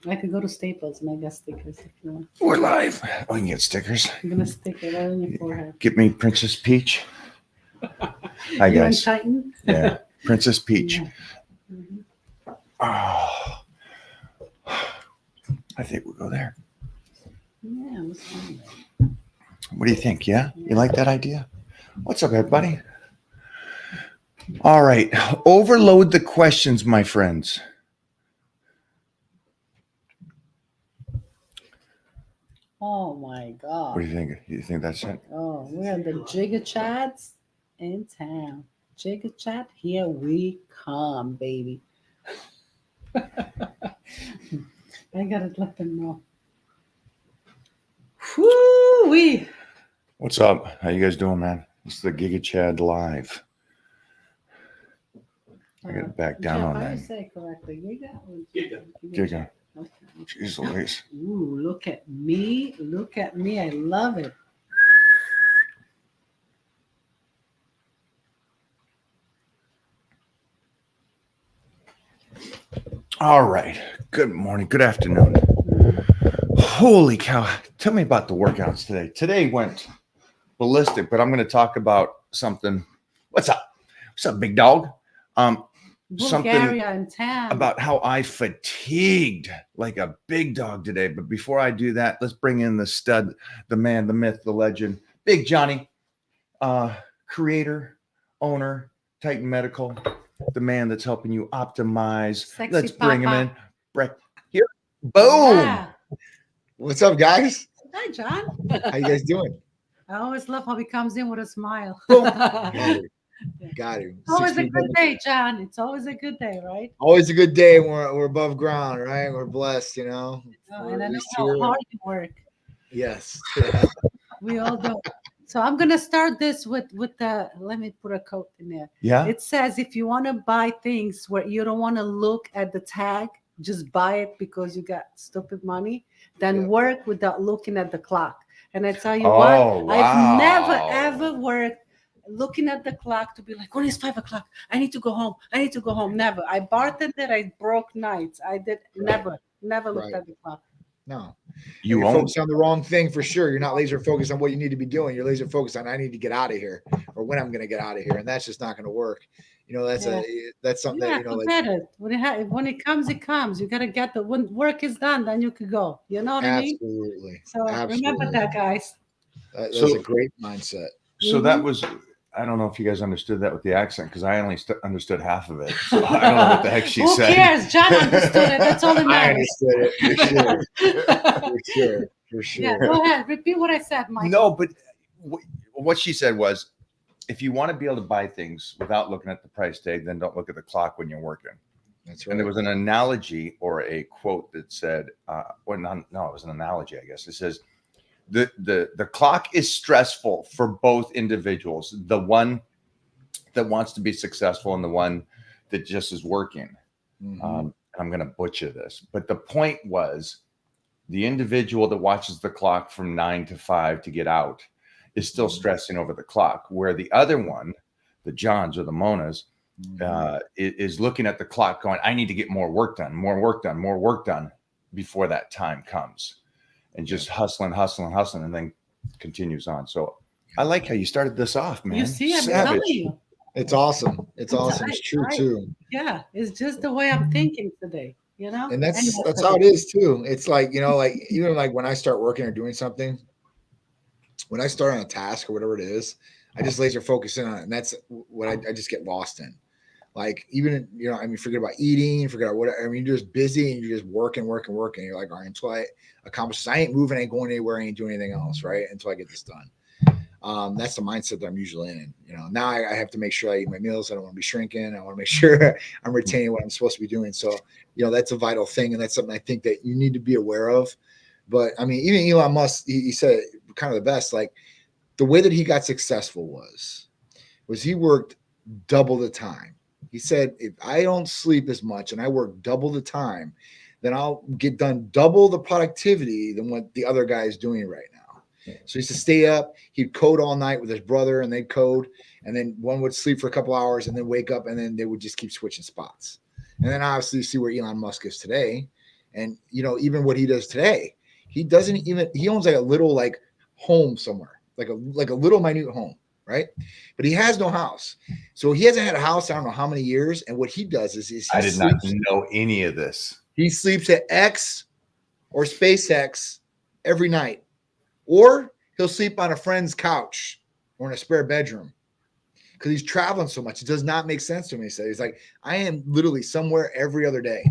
I could go to Staples and I get stickers if you want. We're live. Oh, you can get stickers. I'm gonna stick it right on your forehead. Get me Princess Peach. Hi, You and guys. Titan? Yeah, Princess Peach. Yeah. Mhm. Oh, I think we'll go there. Yeah, it was fun. What do you think? Yeah? You like that idea? What's up, everybody? All right. Overload the questions, my friends. Oh my What God. do you think? You think that's it? Oh, we're the Jigga Chads in town. Jigga Chat, here we come, baby. I gotta let them know. Whoo wee. What's up? How you guys doing, man? This is the Giga Chad live. I got to back down Jeff, on how do that. you say it correctly? Giga? Or Giga. Giga. Okay. Jeez Louise. Ooh, look at me. Look at me. I love it. All right. Good morning. Good afternoon. Holy cow. Tell me about the workouts today. Today went ballistic, but I'm going to talk about something. What's up? What's up, big dog? Something Bulgaria in town. about how I fatigued like a big dog today. But before I do that, let's bring in the stud, the man, the myth, the legend, Big Johnny, creator, owner, Titan Medical, the man that's helping you optimize. Sexy Let's bring him papa. in. Here, boom. Yeah. What's up, guys? Hi, John. How you guys doing? I always love how he comes in with a smile. Boom. Got it. Got it. Always 6 a people. good day, John. It's always a good day, right? Always a good day when we're above ground, right? We're blessed, you know. Oh, We're and I at know least how here. hard you work. Yes. We all do. So I'm gonna start this with the. Let me put a quote in there. Yeah. It says, if you want to buy things where you don't want to look at the tag, just buy it because you got stupid money. Then Yep. work without looking at the clock. And I tell you Oh, what, I've never wow. ever worked looking at the clock to be like, when it's 5 o'clock, I need to go home. I need to go home. Never. I bartended. I broke nights. I did never looked Right. at the clock. No. You You're own. focused on the wrong thing for sure. You're not laser focused on what you need to be doing. You're laser focused on I need to get out of here or when I'm going to get out of here, and that's just not going to work. You know, Yeah. that's something that Yeah, you know. Like, forget it. When it comes, it comes. You gotta get the when work is done, then you could go. You know what I mean? absolutely, So remember absolutely. that, guys. That's So, a great mindset. so that Mhm. was. I don't know if you guys understood that with the accent because I only understood half of it. So I don't know what the heck she Who said. cares? John understood it. That's all that I matters. understood it for sure. For sure. For Yeah, sure. go ahead. Repeat what I said, Michael. No, but what she said was, if you want to be able to buy things without looking at the price tag, then don't look at the clock when you're working. That's And there right. was an analogy or a quote that said, or no, it was an analogy, I guess. It says, the clock is stressful for both individuals, the one that wants to be successful and the one that just is working. Mhm. I'm going to butcher this, but the point was the individual that watches the clock from 9 to 5 to get out is still stressing over the clock, where the other one, the Johns or the Monas, is looking at the clock going, I need to get more work done, more work done, more work done before that time comes, and just hustling, and then continues on. So I like how you started this off, man. You see, I'm telling Savage. you. It's awesome. It's awesome. It's true I- too. Yeah, it's just the way I'm thinking today. You know, And that's how yesterday. it is too. It's like, you know, like even like when I start working or doing something, when I start on a task or whatever it is, I just laser focus in on it. And that's what I just get lost in. Like even, you know, I mean, forget about eating, forget about whatever. I mean, you're just busy and you're just working. You're like, all right, until I accomplish this, I ain't moving, I ain't going anywhere, I ain't doing anything else, right? Until I get this done. That's the mindset that I'm usually in. You know, now I have to make sure I eat my meals. I don't want to be shrinking. I want to make sure I'm retaining what I'm supposed to be doing. So, you know, that's a vital thing. And that's something I think that you need to be aware of. But I mean, even Elon Musk, he said it kind of the best, like the way that he got successful was he worked double the time. He said, if I don't sleep as much and I work double the time, then I'll get done double the productivity than what the other guy is doing right now. So he used to stay up, he'd code all night with his brother and they'd code, and then one would sleep for a couple hours and then wake up and then they would just keep switching spots. And then obviously you see where Elon Musk is today. And even what he does today, he owns like a little like home somewhere, like a little minute home, right? But he has no house. So he hasn't had a house, I don't know how many years. And what he does is I did not know any of this. he sleeps at X or SpaceX every night, or he'll sleep on a friend's couch or in a spare bedroom because he's traveling so much. It does not make sense to me. So he's like, I am literally somewhere every other day.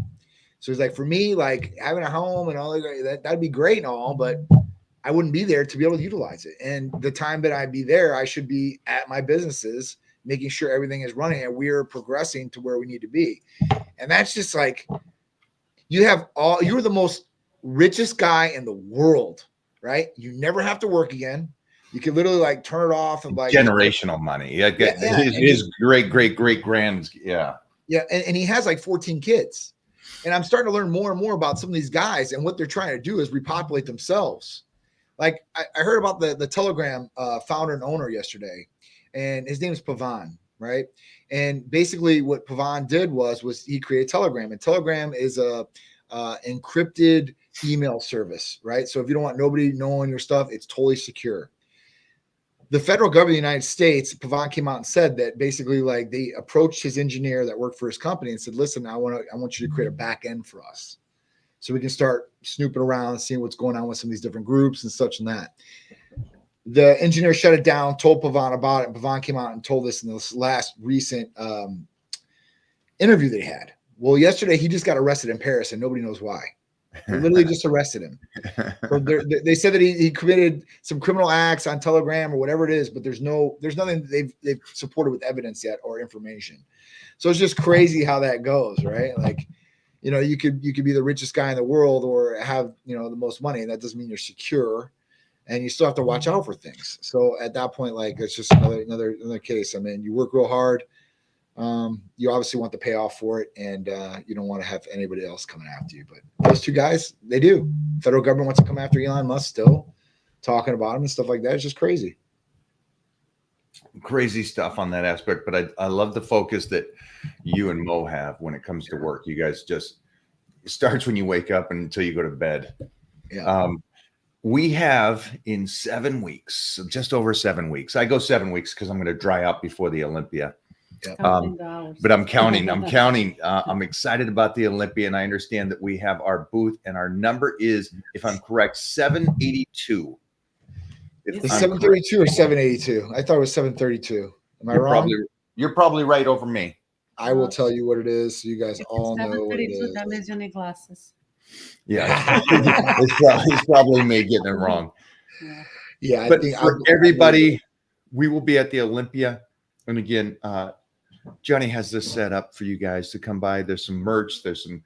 So he's like, for me, like having a home and all that'd be great and all, but I wouldn't be there to be able to utilize it. And the time that I'd be there, I should be at my businesses, making sure everything is running and we're progressing to where we need to be. And that's just like, you're the most richest guy in the world, right? You never have to work again. You can literally like turn it off and like generational money. His great grand. Yeah. Yeah. And he has like 14 kids. And I'm starting to learn more and more about some of these guys, and what they're trying to do is repopulate themselves. Like I heard about the Telegram founder and owner yesterday, and his name is Pavan, right? And basically what Pavan did was he created Telegram, and Telegram is a encrypted email service, right? So if you don't want nobody knowing your stuff, it's totally secure. The federal government of the United States, Pavan came out and said that basically like they approached his engineer that worked for his company and said, listen, I want you to create a back end for us so we can start snooping around and seeing what's going on with some of these different groups and such and that. The engineer shut it down, told Pavan about it. And Pavan came out and told us in this last recent interview that he had. Well, yesterday he just got arrested in Paris and nobody knows why. They literally just arrested him. So they said that he committed some criminal acts on Telegram or whatever it is, but there's nothing they've supported with evidence yet or information. So it's just crazy how that goes, right? Like, you could be the richest guy in the world or have the most money, and that doesn't mean you're secure, and you still have to watch out for things. So at that point, like it's just another case. I mean, you work real hard. You obviously want the payoff for it, and you don't want to have anybody else coming after you. But those two guys, they do. Federal government wants to come after Elon Musk still, talking about him and stuff like that. It's just crazy. Crazy stuff on that aspect. But I love the focus that you and Mo have when it comes to work. You guys it starts when you wake up until you go to bed. Yeah. We have in 7 weeks, just over 7 weeks. I go 7 weeks because I'm going to dry out before the Olympia. But I'm counting. I'm excited about the Olympia, and I understand that we have our booth, and our number is, if I'm correct, 782. It's 732 or 782. I thought it was 732. Am I wrong? You're probably right over me. I will tell you what it is, so you guys all know what it is. That means you need glasses. Yeah, it's probably me getting it wrong. Yeah, but for everybody, we will be at the Olympia, and again, Johnny has this set up for you guys to come by. There's some merch, there's some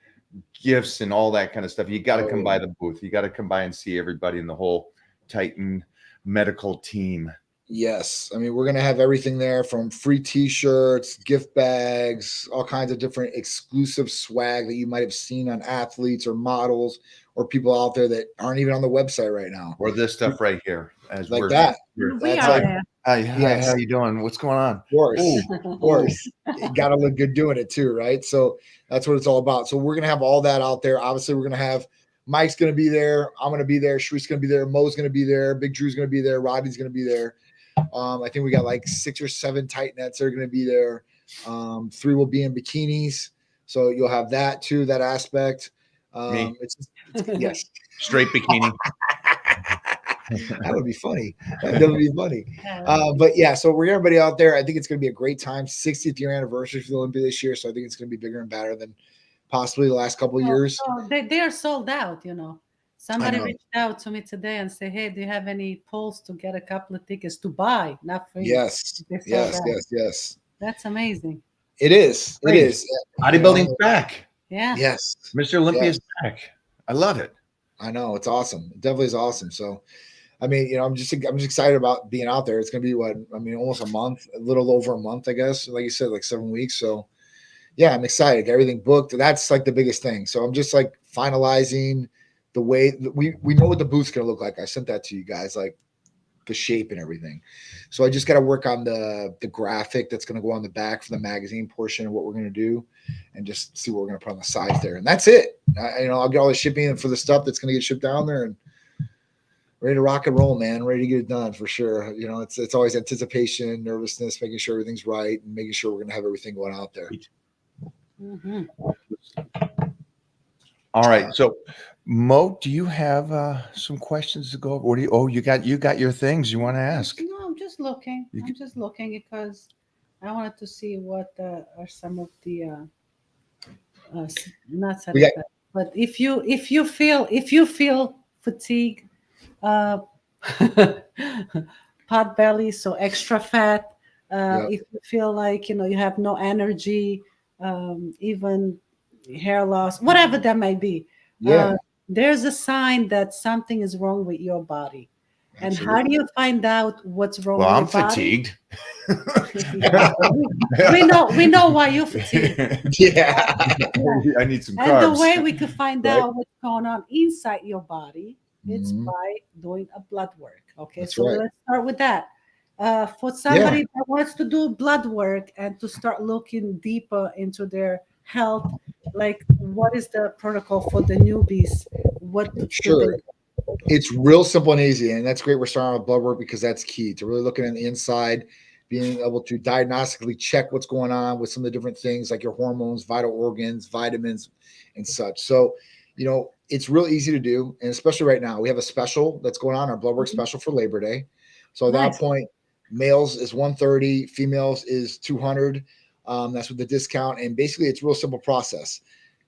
gifts and all that kind of stuff. You got to come by the booth. You got to come by and see everybody in the whole Titan medical team. Yes. I mean, we're going to have everything there, from free t-shirts, gift bags, all kinds of different exclusive swag that you might have seen on athletes or models or people out there that aren't even on the website right now. Or this stuff right here. As like that. That's like, hi, how you doing? What's going on? Of course. You got to look good doing it too, right? So that's what it's all about. So we're going to have all that out there. Obviously, we're going to have Mike's going to be there. I'm going to be there. Shari's going to be there. Mo's going to be there. Big Drew's going to be there. Rodney's going to be there. I think we got like 6 or 7 Titanettes that are going to be there. 3 will be in bikinis. So you'll have that too, that aspect. Yes. Straight bikini. That would be funny. That would be funny. But yeah, so we're everybody out there. I think it's going to be a great time. 60th year anniversary for the Olympia this year. So I think it's going to be bigger and better than possibly the last couple of years. They are sold out, Somebody reached out to me today and said, hey, do you have any polls to get a couple of tickets to buy? Not for you. Yes. That's amazing. It is. Great. It is. Bodybuilding's back. Yeah. Yes. Mr. Olympia's back. I love it. I know. It's awesome. It definitely is awesome. So, I mean, I'm just excited about being out there. It's going to be almost a month, a little over a month, I guess. Like you said, like 7 weeks. So, yeah, I'm excited. Got everything booked. That's like the biggest thing. So I'm just like finalizing the way we know what the booth's going to look like. I sent that to you guys. Like, the shape and everything. So I just got to work on the graphic that's going to go on the back for the magazine portion of what we're going to do, and just see what we're going to put on the sides there. And that's it. I'll get all the shipping for the stuff that's going to get shipped down there, and ready to rock and roll, man. Ready to get it done for sure. It's always anticipation, nervousness, making sure everything's right, and making sure we're going to have everything going out there. Mm-hmm. All right. So, Mo, do you have some questions to go over? What do you? Oh, you got your things you want to ask. No, I'm just looking. I'm just looking because I wanted to see what are some of the not side effects. But if you feel fatigue, pot belly, so extra fat. If you feel like you have no energy, even hair loss, whatever that may be, there's a sign that something is wrong with your body. And how do you find out what's wrong with your body? I'm fatigued. we know why you're fatigued. I need some and carbs. the way we could find out what's going on inside your body, it's by doing a blood work. Okay, That's so right. let's start with that. For somebody that wants to do blood work and to start looking deeper into their health, like what is the protocol for the newbies? What should they? It's real simple and easy, and that's great. We're starting with blood work because that's key to really looking at the inside, being able to diagnostically check what's going on with some of the different things like your hormones, vital organs, vitamins, and such. So, it's real easy to do, and especially right now, we have a special that's going on, our blood work special for Labor Day. So at that point, males is 130, females is 200. That's with the discount, and basically, it's a real simple process.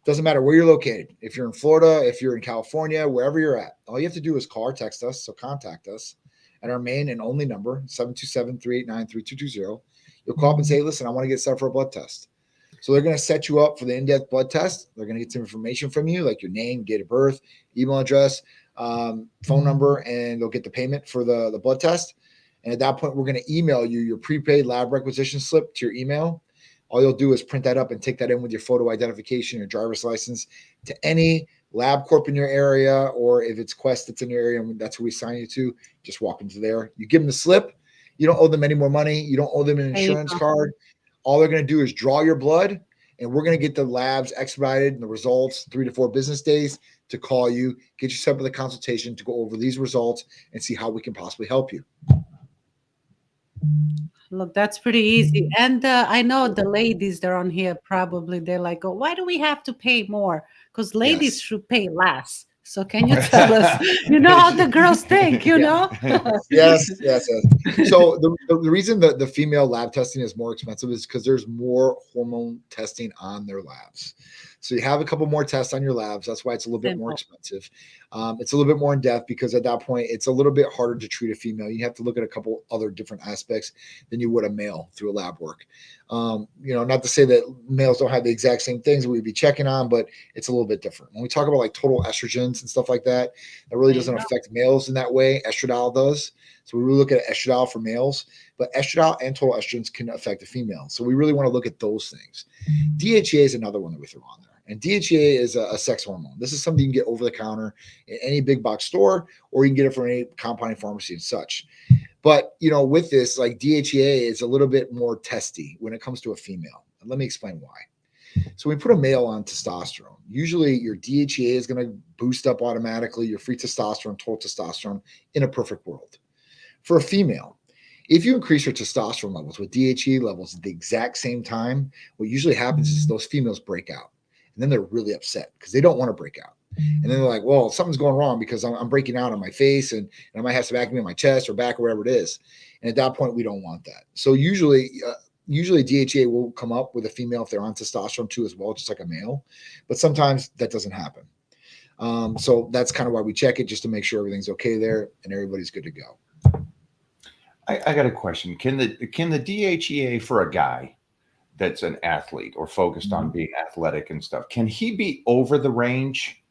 Doesn't matter where you're located. If you're in Florida, if you're in California, wherever you're at, all you have to do is call or text us. So contact us at our main and only number, 727-389-3220. You'll call up and say, listen, I want to get set up for a blood test. So they're going to set you up for the in-depth blood test. They're going to get some information from you, like your name, date of birth, email address, phone number, and they'll get the payment for the blood test. And at that point, we're going to email you your prepaid lab requisition slip to your email. All you'll do is print that up and take that in with your photo identification, your driver's license, to any LabCorp in your area, or if it's Quest that's in your area, and that's who we assign you to, just walk into there. You give them the slip. You don't owe them any more money. You don't owe them an insurance card. All they're going to do is draw your blood, and we're going to get the labs expedited and the results 3 to 4 business days to call you, get you set up with a consultation to go over these results and see how we can possibly help you. Look, that's pretty easy. And I know the ladies that are on here, probably they're like, oh, why do we have to pay more? Because ladies should pay less. So can you tell us, how the girls think, Yes. So the reason that the female lab testing is more expensive is because there's more hormone testing on their labs. So you have a couple more tests on your labs. That's why it's a little bit more expensive. It's a little bit more in depth because at that point, it's a little bit harder to treat a female. You have to look at a couple other different aspects than you would a male through a lab work. Not to say that males don't have the exact same things we'd be checking on, but it's a little bit different. When we talk about like total estrogens and stuff like that, that really doesn't affect males in that way. Estradiol does. So we really look at estradiol for males, but estradiol and total estrogens can affect a female. So we really want to look at those things. DHEA is another one that we throw on there. And DHEA is a sex hormone. This is something you can get over the counter in any big box store, or you can get it from any compounding pharmacy and such. But, with this, like DHEA is a little bit more testy when it comes to a female. And let me explain why. So when we put a male on testosterone, usually your DHEA is going to boost up automatically your free testosterone, total testosterone in a perfect world. For a female, if you increase your testosterone levels with DHEA levels at the exact same time, what usually happens is those females break out. And then they're really upset because they don't want to break out. And then they're like, well, something's going wrong because I'm breaking out on my face and I might have some acne on my chest or back or wherever it is. And at that point, we don't want that. So usually DHEA will come up with a female if they're on testosterone too as well, just like a male. But sometimes that doesn't happen. So that's kind of why we check it, just to make sure everything's okay there and everybody's good to go. I got a question. Can the DHEA for a guy that's an athlete or focused on being athletic and stuff, can he be over the range?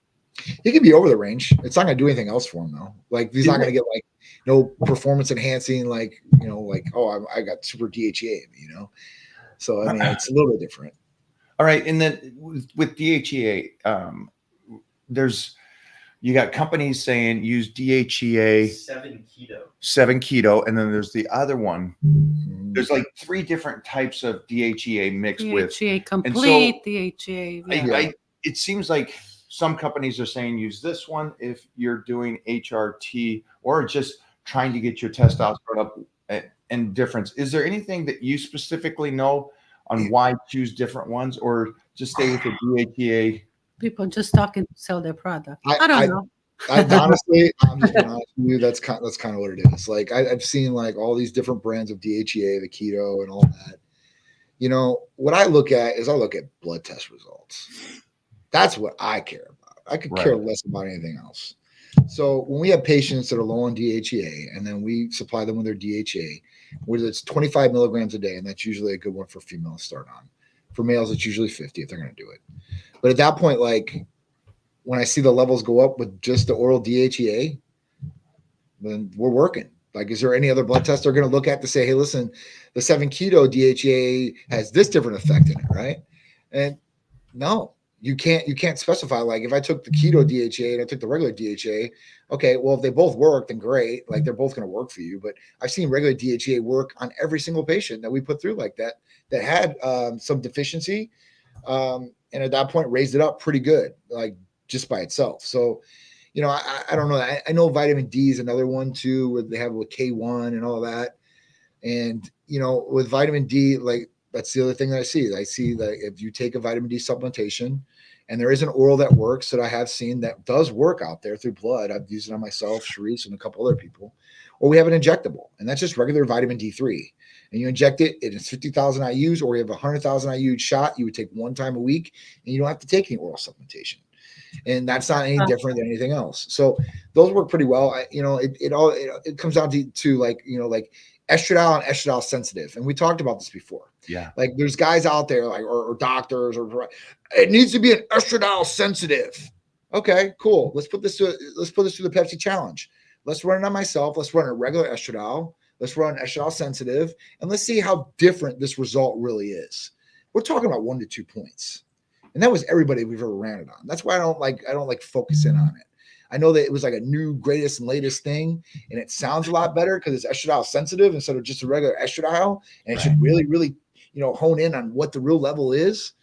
He can be over the range. It's not going to do anything else for him though. Like he's not going to get like no performance enhancing, like, oh, I got super DHEA, So, I mean, it's a little bit different. All right. And then with DHEA, there's you got companies saying use DHEA 7 keto, and then there's the other one. There's like 3 different types of DHEA mixed with DHEA complete, so DHEA. it seems like some companies are saying use this one if you're doing HRT or just trying to get your testosterone up and difference. Is there anything that you specifically know on why choose different ones, or just stay with the DHEA? People just talking to sell their product. I don't know. Honestly, I'm just being honest with you. That's kind of what it is. Like I've seen like all these different brands of DHEA, the keto, and all that. You know, what I look at is I look at blood test results. That's what I care about. I could care less about anything else. So when we have patients that are low on DHEA, and then we supply them with their DHEA, whether it's 25 milligrams a day, and that's usually a good one for females to start on. For males, it's usually 50 if they're going to do it. But at that point, like when I see the levels go up with just the oral DHEA, then we're working. Like, is there any other blood test they're going to look at to say, hey, listen, the 7 keto DHEA has this different effect in it, right? And no, you can't specify. Like, if I took the keto DHEA and I took the regular DHEA, okay, well, if they both work, then great. Like, they're both going to work for you. But I've seen regular DHEA work on every single patient that we put through like that had some deficiency, and at that point raised it up pretty good, like just by itself. So, you know, I don't know. I know vitamin D is another one too, where they have with K1 and all that. And, you know, with vitamin D, like that's the other thing that I see. I see that if you take a vitamin D supplementation, and there is an oral that works that I have seen that does work out there through blood. I've used it on myself, Sharice, and a couple other people. Or we have an injectable, and that's just regular vitamin D3. And you inject it, it is 50,000 IUs, or you have a 100,000 IU shot you would take one time a week, and you don't have to take any oral supplementation. And that's not any different than anything else. So those work pretty well. It comes down to like, you know, like estradiol and estradiol sensitive. And we talked about this before. Yeah. Like there's guys out there like, or doctors, or it needs to be an estradiol sensitive. Okay, cool. Let's put this through the Pepsi challenge. Let's run it on myself. Let's run a regular estradiol. Let's run estradiol sensitive, and let's see how different this result really is. We're talking about 1 to 2 points. And that was everybody we've ever ran it on. That's why I don't like focus in on it. I know that it was like a new greatest and latest thing, and it sounds a lot better because it's estradiol sensitive instead of just a regular estradiol, and it should really, really, you know, hone in on what the real level is.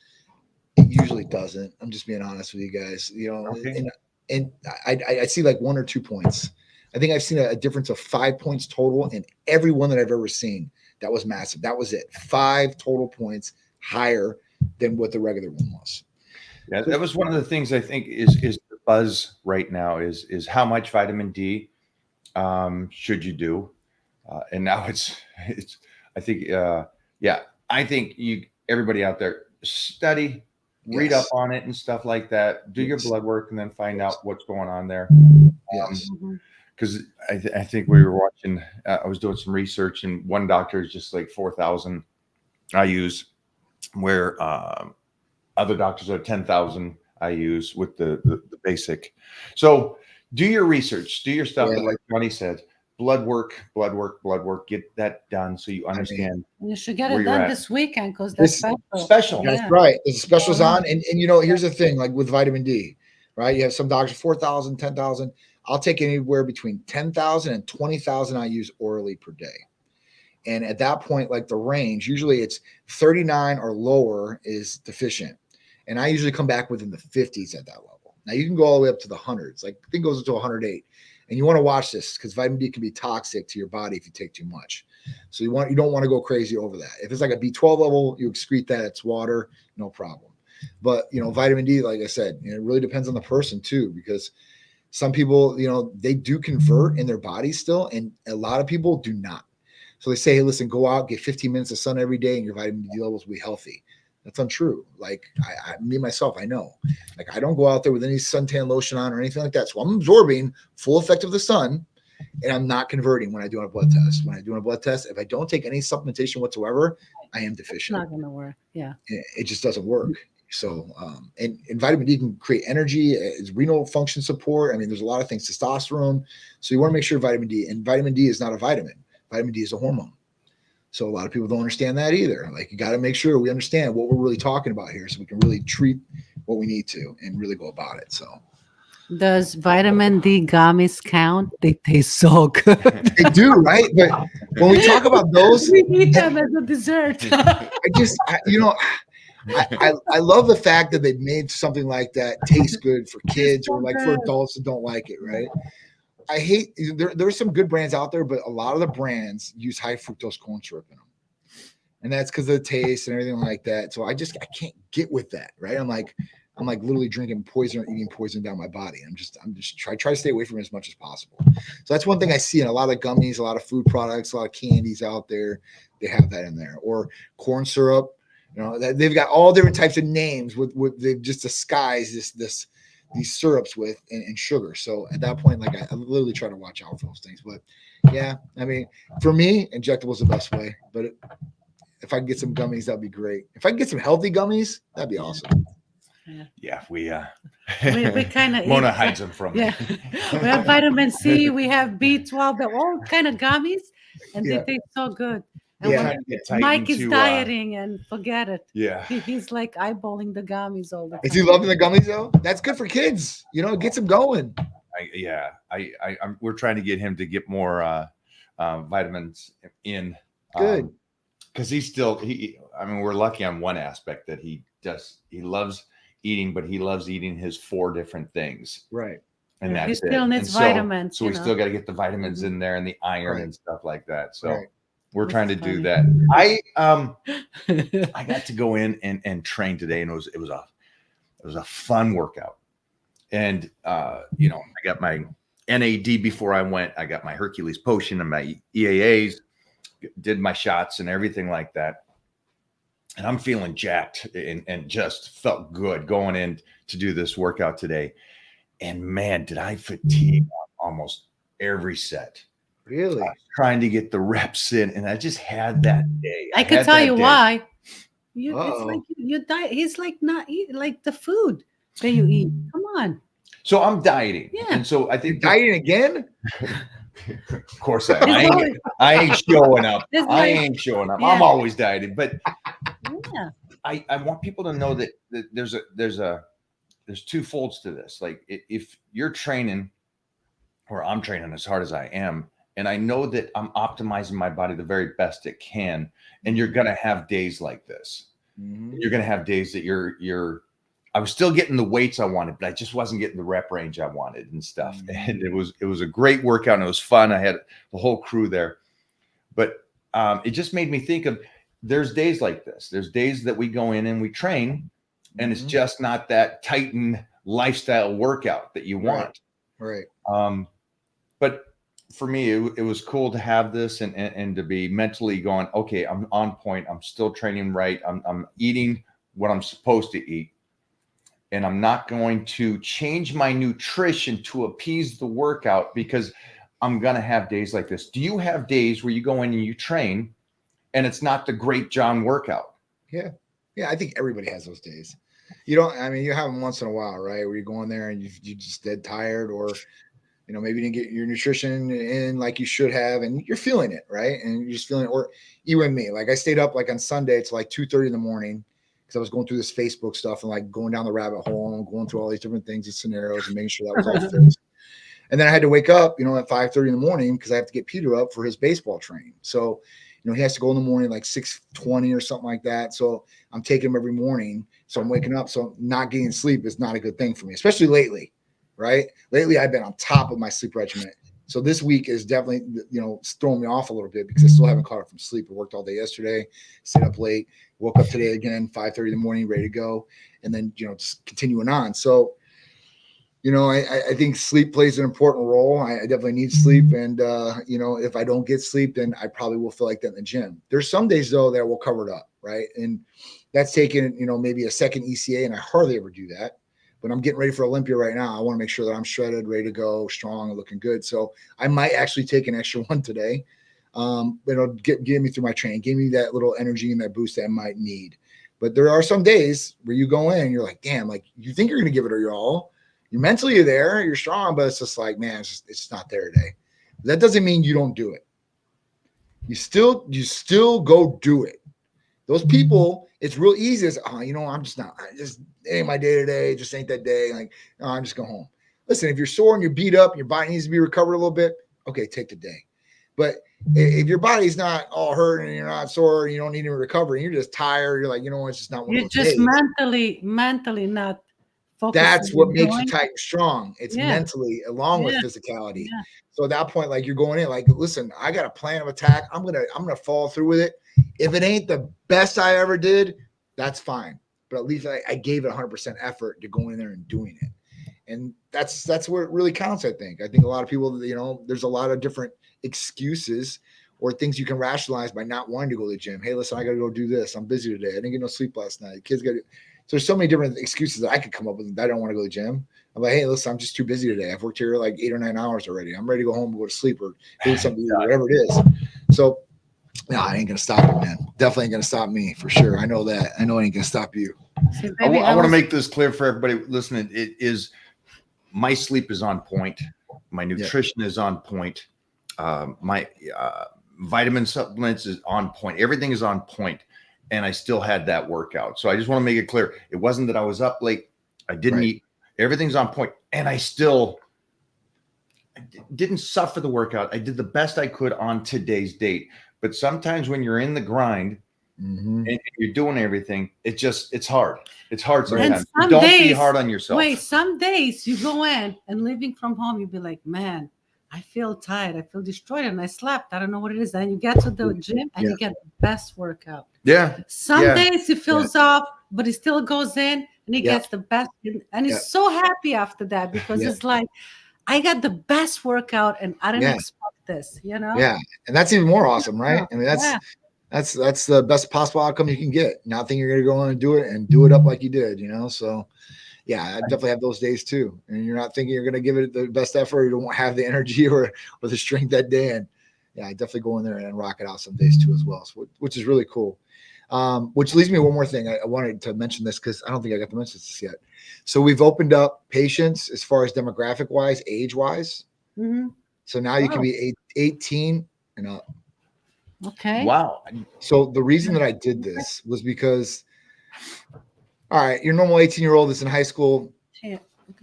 It usually doesn't. I'm just being honest with you guys. You know, okay. and I see like 1 or 2 points. I think I've seen a difference of 5 points total in every one that I've ever seen. That was massive. That was it. 5 total points higher than what the regular one was. Yeah, that was one of the things I think is the buzz right now is how much vitamin D should you do, and now it's I think I think everybody out there study, read up on it and stuff like that. Do your blood work and then find out what's going on there. Because I think we were watching. I was doing some research, and one doctor is just like 4,000 IUs, where other doctors are 10,000 IUs with the basic. So do your research, do your stuff. Like Johnny said, blood work, get that done so you understand. You should get it done this weekend because that's special. That's right. The special's on. And you know, here's the thing, like with vitamin D, right? You have some doctors, 4,000, 10,000. I'll take anywhere between 10,000 and 20,000 IUs orally per day. And at that point, like the range, usually it's 39 or lower is deficient. And I usually come back within the 50s at that level. Now you can go all the way up to the hundreds. Like I think it goes up to 108. And you want to watch this because vitamin D can be toxic to your body if you take too much. So you don't want to go crazy over that. If it's like a B12 level, you excrete that, it's water, no problem. But you know, vitamin D, like I said, it really depends on the person too, because some people, you know, they do convert in their body still, and a lot of people do not. So they say, hey, listen, go out, get 15 minutes of sun every day, and your vitamin D levels will be healthy. That's untrue. Like me myself, I know. Like I don't go out there with any suntan lotion on or anything like that. So I'm absorbing full effect of the sun, and I'm not converting when I do a blood test. When I do a blood test, if I don't take any supplementation whatsoever, I am deficient. It's not going to work. Yeah. It just doesn't work. So, and vitamin D can create energy, it's renal function support. I mean, there's a lot of things, testosterone. So you want to make sure vitamin D, and vitamin D is not a vitamin. Vitamin D is a hormone. So a lot of people don't understand that either. Like you got to make sure we understand what we're really talking about here so we can really treat what we need to and really go about it. So Does vitamin D gummies count? They taste so good. They do, right? But when we talk about those, We eat them as a dessert. I love the fact that they made something like that taste good for kids so or like for good. adults that don't like it, right? I hate there's some good brands out there, but a lot of the brands use high fructose corn syrup in them. And that's because of the taste and everything like that. So I can't get with that, right? I'm like literally drinking poison or eating poison down my body. I'm just try to stay away from it as much as possible. So that's one thing I see in a lot of gummies, a lot of food products, a lot of candies out there. They have that in there, or corn syrup. You know, they've got all different types of names with they've just disguised these syrups with and sugar. So at that point, like I literally try to watch out for those things. But yeah, I mean, for me, injectable is the best way. But if I can get some gummies, that'd be great. If I can get some healthy gummies, that'd be awesome. Yeah, we kind of Mona hides them from me. Yeah, we have vitamin C, we have B12, they're all kind of gummies, and they taste so good. And Yeah. when Mike is dieting, and forget it. Yeah. He's like eyeballing the gummies all the time. Is he loving the gummies though? That's good for kids. You know, it gets them going. We're trying to get him to get more vitamins in. Good. Because we're lucky on one aspect that he loves eating, but he loves eating his 4 different things. Right. And that's he still needs vitamins. So we still got to get the vitamins in there and the iron and stuff like that. So we're trying to do that. I got to go in and train today, and it was a fun workout. And I got my NAD before I went. I got my Hercules potion and my EAAs, did my shots and everything like that. And I'm feeling jacked and just felt good going in to do this workout today. And man, did I fatigue almost every set. Really? Trying to get the reps in. And I just had that day. I can tell you why. It's like you diet. He's like not eat like the food that you eat. Come on. So I'm dieting. Yeah. And so I think dieting again? Of course I ain't showing up. I ain't showing up. I'm always dieting. But I want people to know that there's 2 folds to this. Like if you're training, or I'm training as hard as I am, and I know that I'm optimizing my body the very best it can, and you're gonna have days like this. Mm-hmm. You're gonna have days that I was still getting the weights I wanted, but I just wasn't getting the rep range I wanted and stuff. Mm-hmm. And it was a great workout and it was fun. I had the whole crew there, but it just made me think of, there's days like this. There's days that we go in and we train, and it's just not that Titan lifestyle workout that you want. Right. But for me, it was cool to have this and to be mentally going, okay, I'm on point. I'm still training right. I'm eating what I'm supposed to eat. And I'm not going to change my nutrition to appease the workout, because I'm going to have days like this. Do you have days where you go in and you train and it's not the great John workout? Yeah. Yeah. I think everybody has those days. You have them once in a while, right? Where you go in there and you just dead tired, or, maybe you didn't get your nutrition in like you should have, and you're feeling it, right? And you're just feeling it. Or even me, like I stayed up like on Sunday, it's like 2:30 in the morning. I was going through this Facebook stuff and like going down the rabbit hole and going through all these different things and scenarios and making sure that was all fixed. And then I had to wake up, at 5:30 in the morning, because I have to get Peter up for his baseball training. So, he has to go in the morning like 6:20 or something like that. So I'm taking him every morning. So I'm waking up. So not getting sleep is not a good thing for me, especially lately, right? Lately, I've been on top of my sleep regimen. So this week is definitely, throwing me off a little bit, because I still haven't caught up from sleep. I worked all day yesterday, stayed up late, woke up today again, 5:30 in the morning, ready to go. And then, just continuing on. So, I think sleep plays an important role. I definitely need sleep. And, if I don't get sleep, then I probably will feel like that in the gym. There's some days though that we'll cover it up. Right. And that's taking, maybe a second ECA, and I hardly ever do that. But I'm getting ready for Olympia right now. I want to make sure that I'm shredded, ready to go, strong, and looking good. So I might actually take an extra one today. It'll get me through my training, give me that little energy and that boost that I might need. But there are some days where you go in and you're like, damn, like you think you're going to give it your all. You mentally you're there, you're strong, but it's just like, man, it's not there today. That doesn't mean you don't do it. You still go do it. Those people, it's real easy as, I'm just not, it ain't my day today. Just ain't that day. Like, no, I'm just going home. listen, if you're sore and you're beat up and your body needs to be recovered a little bit, okay, take the day. But if your body's not all hurt and you're not sore and you don't need to recover and you're just tired, you're like, you know what, it's just not one You're of those just days. mentally not focused. That's what makes you tight and strong. It's mentally along with physicality. Yeah. So at that point, like you're going in, like, listen, I got a plan of attack. I'm gonna follow through with it. If it ain't the best I ever did, that's fine. But at least I gave it 100% effort to go in there and doing it. And that's where it really counts. I think a lot of people, you know, there's a lot of different excuses or things you can rationalize by not wanting to go to the gym. Hey, listen, I got to go do this. I'm busy today. I didn't get no sleep last night. Kids got. So there's so many different excuses that I could come up with. I don't want to go to the gym. I'm like, hey, listen, I'm just too busy today. I've worked here like 8 or 9 hours already. I'm ready to go home and go to sleep or do something, whatever it is. So, no, I ain't gonna stop it, man. Definitely ain't gonna stop me for sure. I know that. I know it ain't gonna stop you. See, I baby, want to make this clear for everybody listening. It is my sleep is on point. My nutrition is on point. My vitamin supplements is on point. Everything is on point. And I still had that workout. So I just want to make it clear. It wasn't that I was up late. I didn't eat. Everything's on point. And I didn't suffer the workout. I did the best I could on today's date. But sometimes when you're in the grind and you're doing everything, it's hard. It's hard sometimes. Don't be hard on yourself. Wait, some days you go in and living from home, you'll be like, man, I feel tired. I feel destroyed and I slept. I don't know what it is. Then you get to the gym and you get the best workout. Yeah. Some days he feels off, but he still goes in and he gets the best. And he's so happy after that because it's like, I got the best workout and I didn't expect this, you know? Yeah. And that's even more awesome, right? I mean, that's the best possible outcome you can get. Not thinking you're going to go on and do it up like you did, you know? So yeah, I definitely have those days too. And you're not thinking you're going to give it the best effort. You don't have the energy or the strength that day. And yeah, I definitely go in there and rock it out some days too as well. So, which is really cool. Which leads me to one more thing. I wanted to mention this because I don't think I got to mention this yet. So we've opened up patients as far as demographic wise, age wise. Mm-hmm. So now you can be 18 and up. Okay. Wow. So the reason that I did this was because, all right, your normal 18-year-old that's in high school,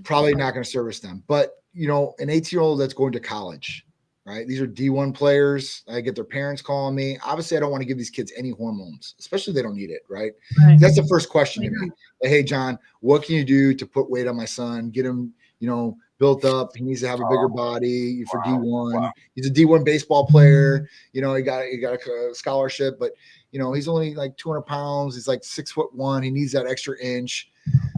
probably not going to service them. But, you know, an 18-year-old that's going to college, right? These are D1 players. I get their parents calling me. Obviously, I don't want to give these kids any hormones, especially if they don't need it, right? That's the first question to me. Like, hey, John, what can you do to put weight on my son, get him, you know, built up? He needs to have a bigger body for D1. Wow. He's a D1 baseball player. You know, he got a scholarship, but, you know, he's only like 200 pounds. He's like 6'1". He needs that extra inch.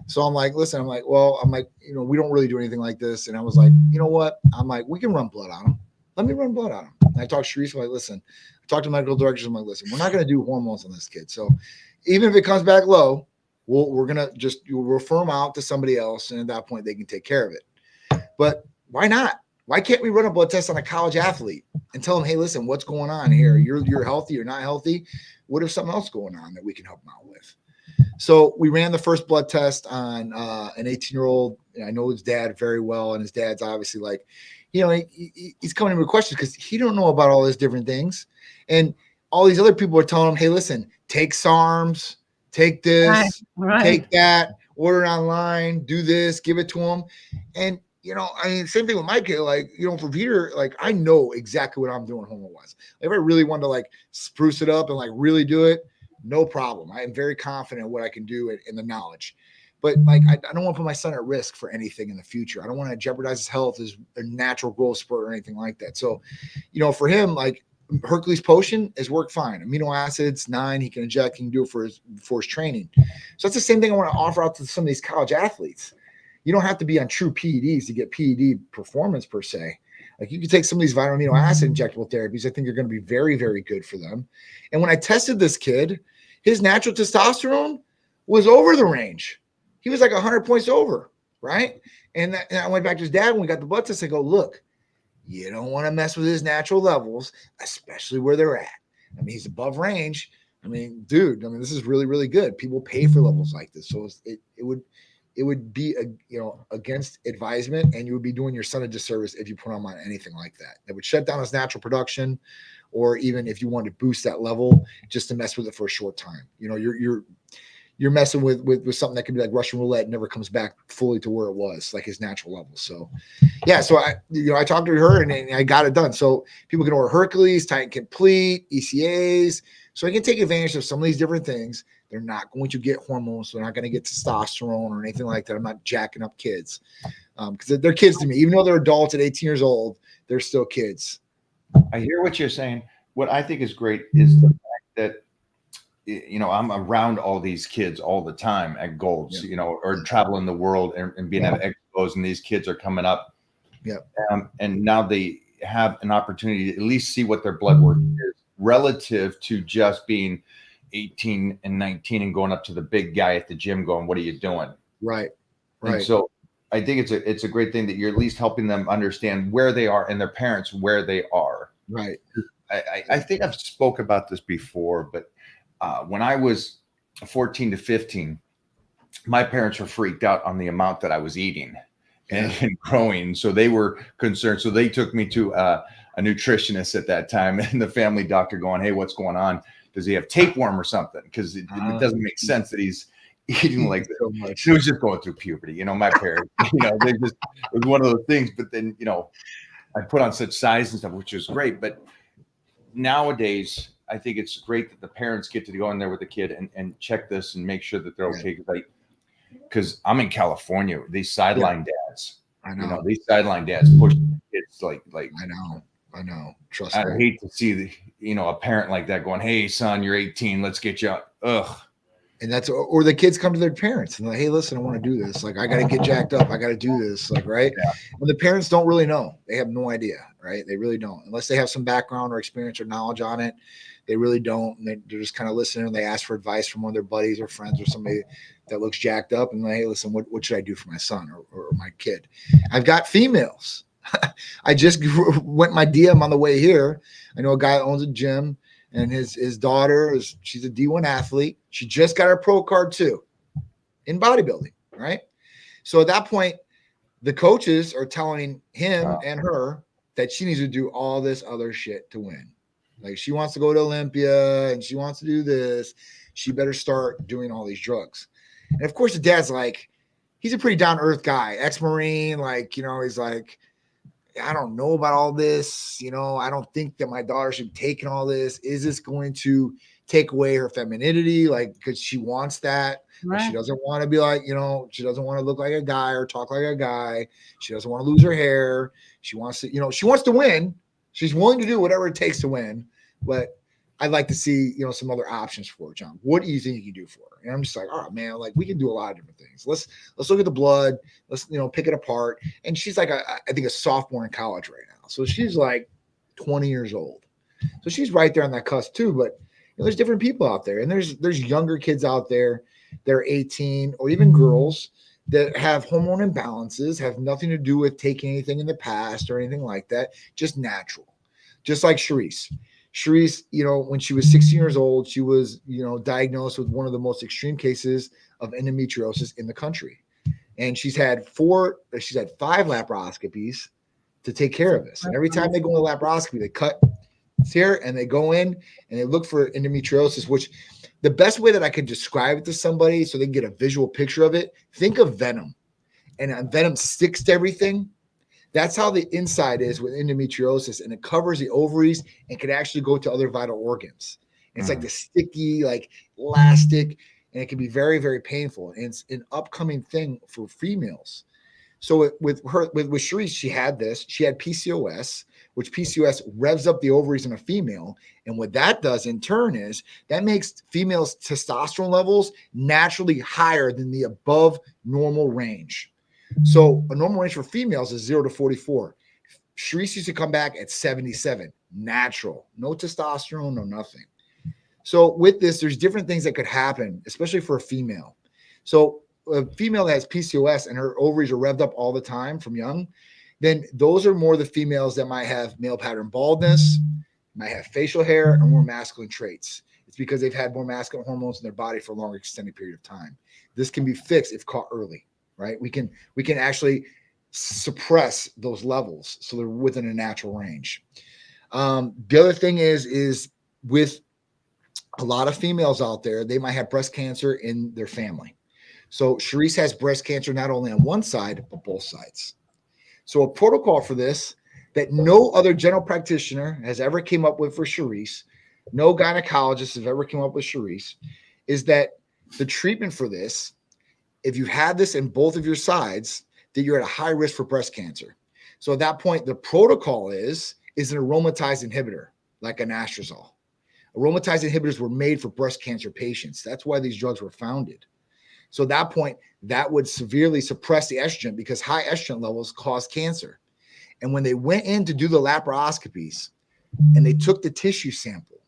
So I'm like, listen, you know, we don't really do anything like this. And I was like, you know what? I'm like, we can run blood on him. Let me run blood on him. And I talked to Sharice. I'm like, listen, I talked to medical directors. I'm like, listen, we're not going to do hormones on this kid. So even if it comes back low, we're going to just refer him out to somebody else. And at that point, they can take care of it. But why not? Why can't we run a blood test on a college athlete and tell them, hey, listen, what's going on here? You're healthy. You're not healthy. What if something else going on that we can help them out with? So we ran the first blood test on an 18-year-old. I know his dad very well. And his dad's obviously like, you know, he's coming in with questions because he don't know about all these different things. And all these other people are telling him, hey, listen, take SARMs, take this, take that, order it online, do this, give it to him. And, you know, I mean, same thing with my kid. Like, you know, for Peter, like, I know exactly what I'm doing hormone-wise. Like, if I really wanted to, like, spruce it up and, like, really do it, no problem. I am very confident in what I can do in the knowledge. But, like, I don't want to put my son at risk for anything in the future. I don't want to jeopardize his health, his natural growth spurt or anything like that. So, you know, for him, like, Hercules Potion has worked fine. Amino acids, 9, he can inject, he can do it for his training. So that's the same thing I want to offer out to some of these college athletes. You don't have to be on true PEDs to get PED performance per se. Like, you can take some of these vitamin amino acid injectable therapies. I think are going to be very, very good for them. And when I tested this kid, his natural testosterone was over the range. He was like 100 points over, right? And I went back to his dad when we got the blood test. I go, look, you don't want to mess with his natural levels, especially where they're at. I mean, he's above range. I mean, dude, this is really, really good. People pay for levels like this. So it would be against advisement, and you would be doing your son a disservice if you put him on anything like that. That would shut down his natural production, or even if you wanted to boost that level just to mess with it for a short time. You know, you're messing with something that could be like Russian roulette, and never comes back fully to where it was, like his natural level. So yeah, so I talked to her and I got it done. So people can order Hercules, Titan Complete, ECAs, so I can take advantage of some of these different things. They're not going to get hormones. So they're not going to get testosterone or anything like that. I'm not jacking up kids because they're kids to me. Even though they're adults at 18 years old, they're still kids. I hear what you're saying. What I think is great is the fact that, you know, I'm around all these kids all the time at Golds, you know, or traveling the world and being at expos, and these kids are coming up. Yeah. And now they have an opportunity to at least see what their blood work is relative to just being 18 and 19 and going up to the big guy at the gym going, what are you doing? Right. And so I think it's a great thing that you're at least helping them understand where they are and their parents where they are. Right. I think I've spoke about this before, but when I was 14 to 15, my parents were freaked out on the amount that I was eating and growing. So they were concerned. So they took me to a nutritionist at that time, and the family doctor going, hey, what's going on? Does he have tapeworm or something? Because it doesn't make sense that he's eating like that. So much. He was just going through puberty. You know, my parents, you know, it was one of those things. But then, you know, I put on such size and stuff, which was great. But nowadays, I think it's great that the parents get to go in there with the kid and check this and make sure that they're okay. Because I'm in California, these sideline dads. I know. You know, these sideline dads push kids like. I know. Trust me. I hate to see a parent like that going, hey, son, you're 18. Let's get you out. Ugh. And that's, or the kids come to their parents and like, hey, listen, I want to do this. Like, I got to get jacked up. I got to do this. Like, right. Yeah. And the parents don't really know. They have no idea. Right. They really don't, unless they have some background or experience or knowledge on it. They really don't. And they're just kind of listening, and they ask for advice from one of their buddies or friends or somebody that looks jacked up. And like, hey, listen, what should I do for my son or my kid? I've got females. I just went my DM on the way here. I know a guy that owns a gym, and his daughter she's a D1 athlete. She just got her pro card too in bodybuilding. Right. So at that point, the coaches are telling him and her that she needs to do all this other shit to win. Like, she wants to go to Olympia and she wants to do this. She better start doing all these drugs. And of course, the dad's like, he's a pretty down to earth guy, ex-Marine. Like, you know, he's like, I don't know about all this. You know, I don't think that my daughter should be taking all this. Is this going to take away her femininity? Like, because she wants that. Right. She doesn't want to be like, you know, she doesn't want to look like a guy or talk like a guy. She doesn't want to lose her hair. She wants to, you know, she wants to win. She's willing to do whatever it takes to win. But I'd like to see, you know, some other options for her, John. What do you think you can do for her? And I'm just like, all right, man, like, we can do a lot of different things. Let's look at the blood. Let's, you know, pick it apart. And she's like, I think a sophomore in college right now. So she's like 20 years old. So she's right there on that cusp too. But you know, there's different people out there, and there's younger kids out there. They're 18, or even girls that have hormone imbalances, have nothing to do with taking anything in the past or anything like that. Just natural. Just like Charisse. Charisse, you know, when she was 16 years old, she was, you know, diagnosed with one of the most extreme cases of endometriosis in the country. And she's had 5 laparoscopies to take care of this. And every time they go in a laparoscopy, they cut here and they go in and they look for endometriosis, which the best way that I could describe it to somebody so they can get a visual picture of it, think of venom. And venom sticks to everything. That's how the inside is with endometriosis, and it covers the ovaries and can actually go to other vital organs. It's like the sticky, like elastic, and it can be very, very painful. And it's an upcoming thing for females. So with Charisse, she had this. She had PCOS, which PCOS revs up the ovaries in a female. And what that does in turn is that makes females' testosterone levels naturally higher than the above normal range. So a normal range for females is 0 to 44. Charisse used to come back at 77, natural, no testosterone, no nothing. So with this, there's different things that could happen, especially for a female. So a female that has PCOS and her ovaries are revved up all the time from young, then those are more the females that might have male pattern baldness, might have facial hair, and more masculine traits. It's because they've had more masculine hormones in their body for a longer extended period of time. This can be fixed if caught early. Right? We can actually suppress those levels so they're within a natural range. The other thing is with a lot of females out there, they might have breast cancer in their family. So Sharice has breast cancer not only on one side, but both sides. So a protocol for this that no other general practitioner has ever came up with for Sharice, no gynecologist has ever come up with Sharice, is that the treatment for this, if you have this in both of your sides, that you're at a high risk for breast cancer. So at that point, the protocol is an aromatase inhibitor, like an anastrozole. Aromatase inhibitors were made for breast cancer patients. That's why these drugs were founded. So at that point, that would severely suppress the estrogen because high estrogen levels cause cancer. And when they went in to do the laparoscopies and they took the tissue sample,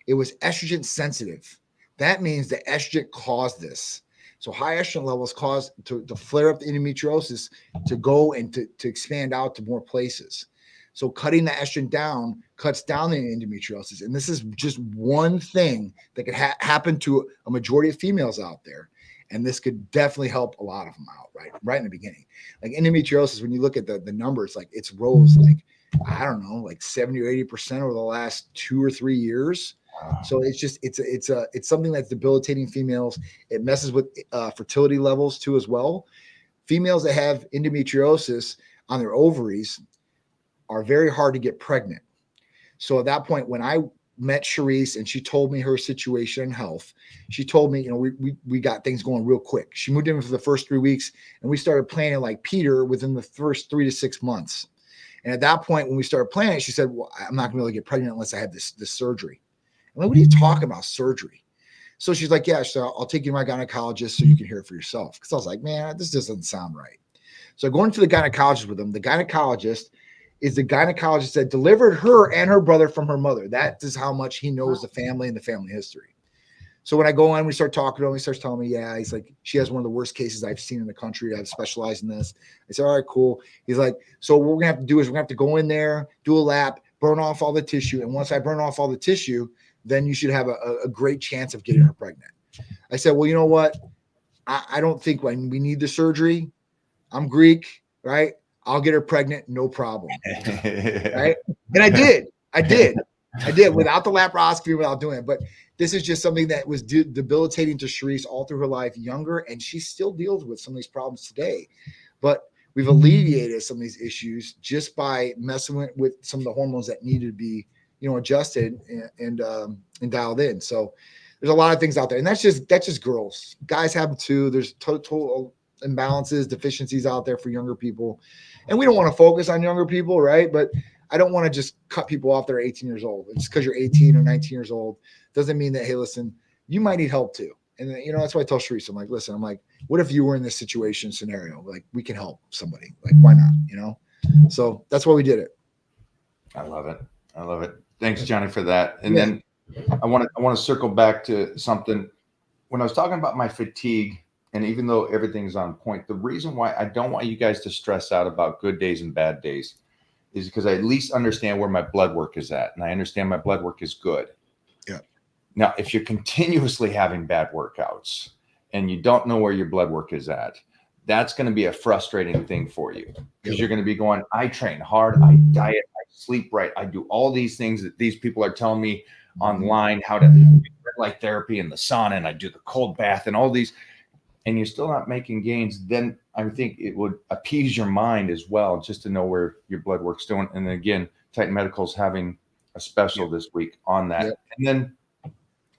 it was estrogen sensitive. That means the estrogen caused this. So high estrogen levels cause to flare up the endometriosis to go and to expand out to more places. So cutting the estrogen down cuts down the endometriosis. And this is just one thing that could happen to a majority of females out there. And this could definitely help a lot of them out, right in the beginning. Like endometriosis, when you look at the numbers, like it's rose like, I don't know, like 70 or 80% over the last 2 or 3 years. So it's just, it's something that's debilitating females. It messes with fertility levels too, as well. Females that have endometriosis on their ovaries are very hard to get pregnant. So at that point, when I met Sharice and she told me her situation and health, she told me, you know, we got things going real quick. She moved in for the first 3 weeks and we started planning like Peter within the first 3 to 6 months. And at that point, when we started planning, she said, well, I'm not gonna be able to get pregnant unless I have this surgery. I'm like, what are you talking about, surgery? So she's like, yeah, so I'll take you to my gynecologist so you can hear it for yourself. Because I was like, man, this doesn't sound right. So going to the gynecologist with him, the gynecologist is the gynecologist that delivered her and her brother from her mother. That is how much he knows the family and the family history. So when I go on, we start talking to him. He starts telling me, yeah, he's like, she has one of the worst cases I've seen in the country. I've specialized in this. I said, all right, cool. He's like, so what we're gonna have to do is we're gonna have to go in there, do a lap, burn off all the tissue. And once I burn off all the tissue, then you should have a great chance of getting her pregnant. I said, well, you know what? I don't think when we need the surgery, I'm Greek, right? I'll get her pregnant, no problem. Right? And I did without the laparoscopy, without doing it. But this is just something that was debilitating to Sharice all through her life, younger, and she still deals with some of these problems today. But we've alleviated some of these issues just by messing with some of the hormones that needed to be, you know, adjusted and dialed in. So there's a lot of things out there, and that's just girls. Guys have them too. There's total imbalances, deficiencies out there for younger people, and we don't want to focus on younger people, right? But I don't want to just cut people off that are 18 years old. It's because you're 18 or 19 years old doesn't mean that, hey, listen, you might need help too. And you know, that's why I tell Sharice, I'm like, listen, I'm like, what if you were in this situation scenario? Like, we can help somebody. Like, why not? You know? So that's why we did it. I love it. I love it. Thanks, Johnny, for that. And then I want to circle back to something. When I was talking about my fatigue, and even though everything's on point, the reason why I don't want you guys to stress out about good days and bad days is because I at least understand where my blood work is at, and I understand my blood work is good. Yeah. Now, if you're continuously having bad workouts and you don't know where your blood work is at, that's going to be a frustrating thing for you because you're going to be going, I train hard, I diet, I sleep right, I do all these things that these people are telling me online how to do light therapy and the sauna, and I do the cold bath and all these, and you're still not making gains. Then I think it would appease your mind as well, just to know where your blood work's doing. And then again, Titan Medical's having a special this week on that. And then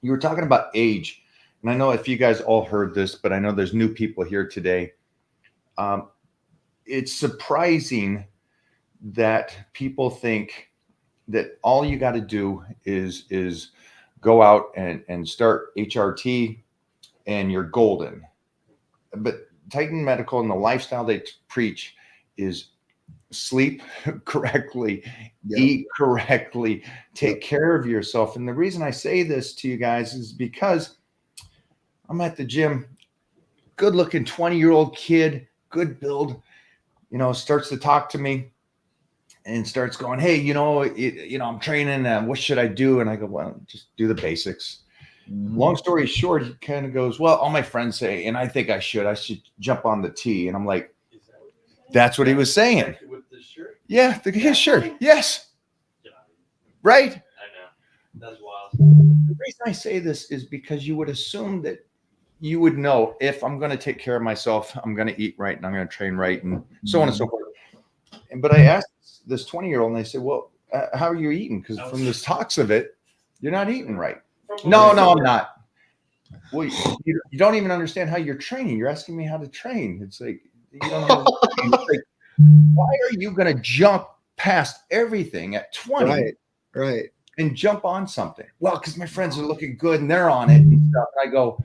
you were talking about age, and I know if you guys all heard this, but I know there's new people here today. It's surprising that people think that all you got to do is go out and start HRT and you're golden. But Titan Medical and the lifestyle they preach is sleep correctly, eat correctly, take care of yourself. And the reason I say this to you guys is because I'm at the gym, good looking 20-year-old kid, good build, you know, starts to talk to me and starts going, hey, I'm training. What should I do? And I go, well, just do the basics. Long story short, he kind of goes, well, all my friends say, and I think I should jump on the T. And I'm like, that's what he was saying. With the shirt? Yeah, his shirt. Yes. Right. I know. That's wild. The reason I say this is because you would assume that you would know if I'm going to take care of myself, I'm going to eat right and I'm going to train right and so on and so forth. But I asked this 20-year-old and they said, well, how are you eating? Because from the talks of it, you're not eating right. No, I'm not. Well, you don't even understand how you're training. You're asking me how to train. It's like, you don't know how to train. It's like, why are you going to jump past everything at 20 right and jump on something? Well, because my friends are looking good and they're on it and stuff. I go,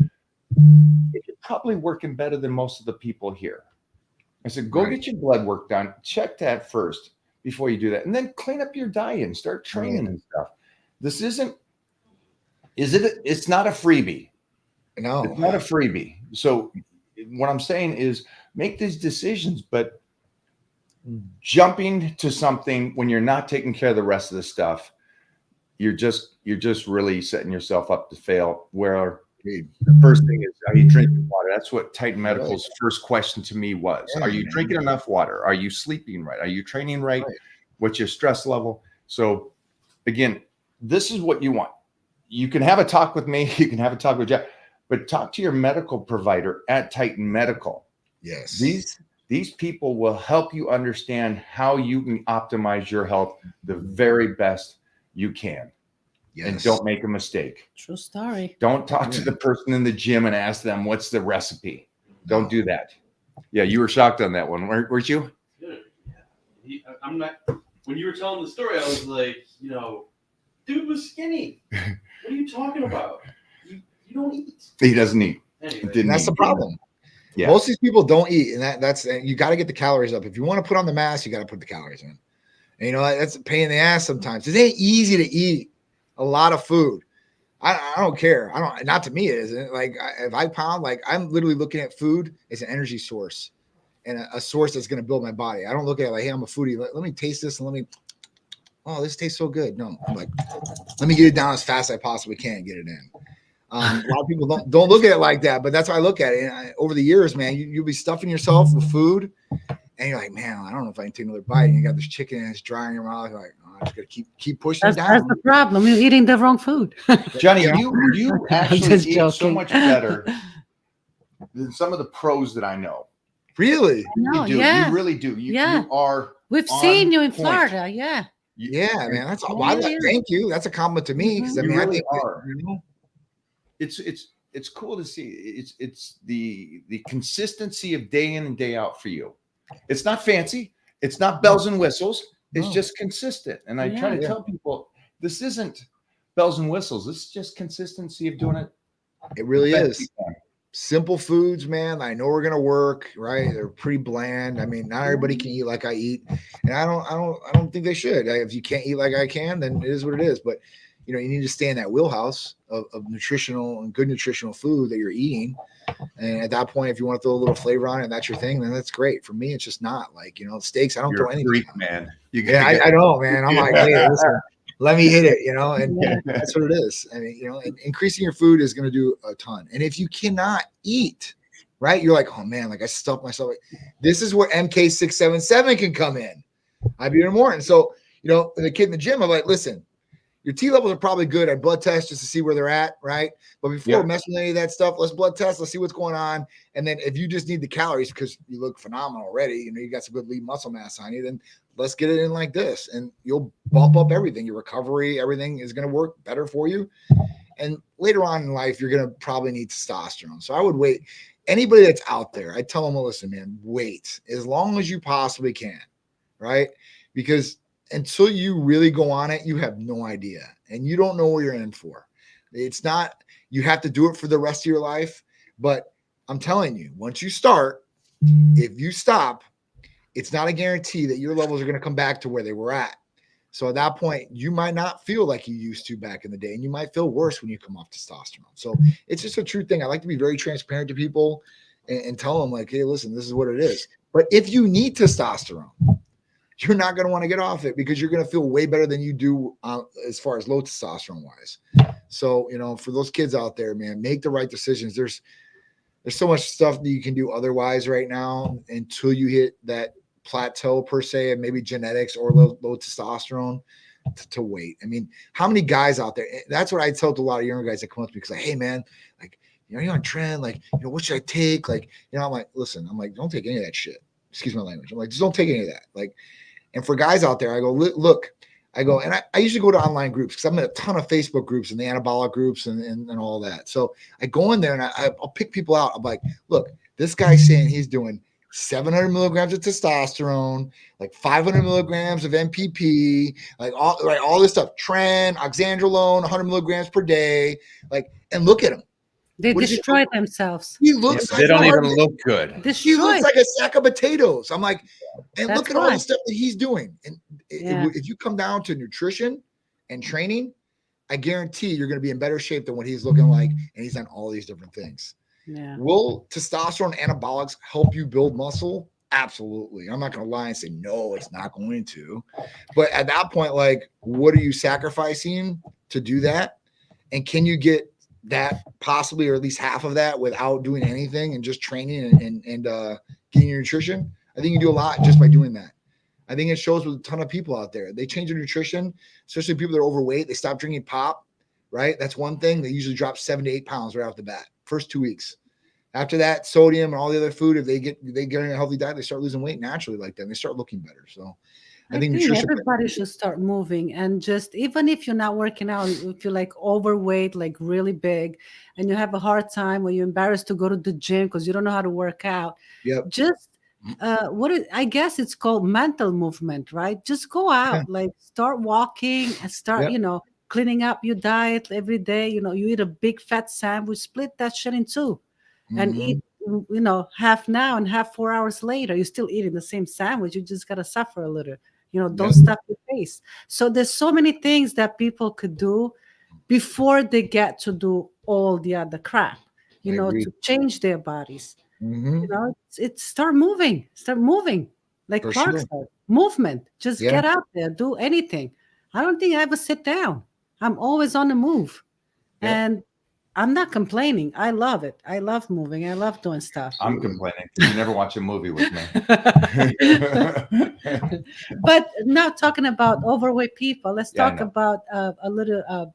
you're probably working better than most of the people here. I said, go get your blood work done. Check that first before you do that. And then clean up your diet and start training and stuff. This isn't, it's not a freebie. No, it's not a freebie. So what I'm saying is make these decisions, but jumping to something when you're not taking care of the rest of the stuff, you're just really setting yourself up to fail. Where the first thing is, are you drinking water? That's what Titan Medical's first question to me was. Are you drinking enough water? Are you sleeping right? Are you training right? What's your stress level? So again, this is what you want. You can have a talk with me. You can have a talk with Jeff, but talk to your medical provider at Titan Medical. Yes. These people will help you understand how you can optimize your health the very best you can. Yes. And don't make a mistake. True story. Don't talk to the person in the gym and ask them what's the recipe. Don't do that. Yeah, you were shocked on that one, weren't you? Yeah. I'm not. When you were telling the story, I was like, dude was skinny. What are you talking about? You don't eat. He doesn't eat. Anyway, that's the problem. Yeah. Most of these people don't eat, and that's you got to get the calories up. If you want to put on the mass, you got to put the calories in. And that's a pain in the ass sometimes. It ain't easy to eat a lot of food. I don't care. Not to me, it isn't. Like if I pound, like I'm literally looking at food as an energy source and a source that's going to build my body. I don't look at it like, hey, I'm a foodie. Let me taste this and oh, this tastes so good. No, I'm like, let me get it down as fast as I possibly can and get it in. A lot of people don't look at it like that, but that's how I look at it. And over the years, man, you'll be stuffing yourself with food and you're like, man, I don't know if I can take another bite. And you got this chicken and it's dry in your mouth. You're like, I'm just gonna keep pushing it down. That's the problem. You're eating the wrong food. Johnny, you actually eat so much better than some of the pros that I know. Really? No, you do. yeah. You really do. You are. We've seen you in Florida. Yeah. Yeah, man. That's all. Thank you. That's a compliment to me because I mean, really I think are. It's cool to see. It's the consistency of day in and day out for you. It's not fancy. It's not bells and whistles. It's just consistent. And I try to tell people this isn't bells and whistles. This is just consistency of doing it. It really is. Simple foods, man. I know we're gonna work, right? They're pretty bland. I mean, not everybody can eat like I eat, and I don't think they should. If you can't eat like I can, then it is what it is. But you need to stay in that wheelhouse of nutritional and good nutritional food that you're eating. And at that point, if you want to throw a little flavor on it, and that's your thing, then that's great. For me, it's just not like, steaks. I don't throw anything. Freak, man. I know, man. I'm like, hey, listen, let me hit it, and that's what it is. I mean, and increasing your food is going to do a ton. And if you cannot eat, right, you're like, oh man, like I stuffed myself. This is where MK677 can come in. I'd be in the morning. So, the kid in the gym, I'm like, listen, your T levels are probably good. I blood test just to see where they're at, right? But before messing with any of that stuff, let's blood test. Let's see what's going on. And then if you just need the calories because you look phenomenal already, you got some good lean muscle mass on you, then let's get it in like this. And you'll bump up everything. Your recovery, everything is going to work better for you. And later on in life, you're going to probably need testosterone. So I would wait. Anybody that's out there, I tell them, well, listen, man, wait as long as you possibly can, right? Because until you really go on it, you have no idea and you don't know what you're in for. It's not, you have to do it for the rest of your life. But I'm telling you, once you start, if you stop, it's not a guarantee that your levels are going to come back to where they were at. So at that point, you might not feel like you used to back in the day, and you might feel worse when you come off testosterone. So it's just a true thing. I like to be very transparent to people and tell them like, hey, listen, this is what it is. But if you need testosterone, you're not going to want to get off it because you're going to feel way better than you do as far as low testosterone wise. So, for those kids out there, man, make the right decisions. There's so much stuff that you can do otherwise right now until you hit that plateau per se, and maybe genetics or low testosterone. to wait. I mean, how many guys out there? That's what I tell to a lot of younger guys that come up to me because like, hey man, like, you're on trend, like, what should I take? Like, I'm like, listen, I'm like, don't take any of that shit. Excuse my language. I'm like, just don't take any of that. Like, and for guys out there, I go, look, I go, and I usually go to online groups because I'm in a ton of Facebook groups and the anabolic groups and all that. So I go in there and I'll pick people out. I'm like, look, this guy's saying he's doing 700 milligrams of testosterone, like 500 milligrams of MPP, like all this stuff, tren, oxandrolone, 100 milligrams per day. Like, and look at him. They destroy themselves. He looks like they don't even look good. He looks like a sack of potatoes. I'm like, and look at all the stuff that he's doing. And if you come down to nutrition and training, I guarantee you're going to be in better shape than what he's looking like. And he's on all these different things. Yeah. Will testosterone anabolics help you build muscle? Absolutely. I'm not going to lie and say, no, it's not going to. But at that point, like, what are you sacrificing to do that? And can you get that possibly, or at least half of that, without doing anything and just training and getting your nutrition? I think you do a lot just by doing that. I think it shows with a ton of people out there. They change their nutrition, especially people that are overweight. They stop drinking pop, right? That's one thing. They usually drop 7 to 8 pounds right off the bat, first 2 weeks. After that, sodium and all the other food, if they get in a healthy diet, they start losing weight naturally like that. And they start looking better. So I think everybody should start moving, and just, even if you're not working out, if you're like overweight, like really big, and you have a hard time, or you're embarrassed to go to the gym because you don't know how to work out. Yep. Just I guess it's called mental movement, right? Just go out, like start walking and start, cleaning up your diet every day. You eat a big fat sandwich, split that shit in two, and eat, half now and half 4 hours later. You're still eating the same sandwich. You just gotta suffer a little. Don't stuff your face. So there's so many things that people could do before they get to do all the other crap, to change their bodies. It's start moving, like Clark said, movement. Just get out there, do anything. I don't think I ever sit down. I'm always on the move. And I'm not complaining. I love it. I love moving. I love doing stuff. I'm complaining. You never watch a movie with me. But now, talking about overweight people, let's talk about a little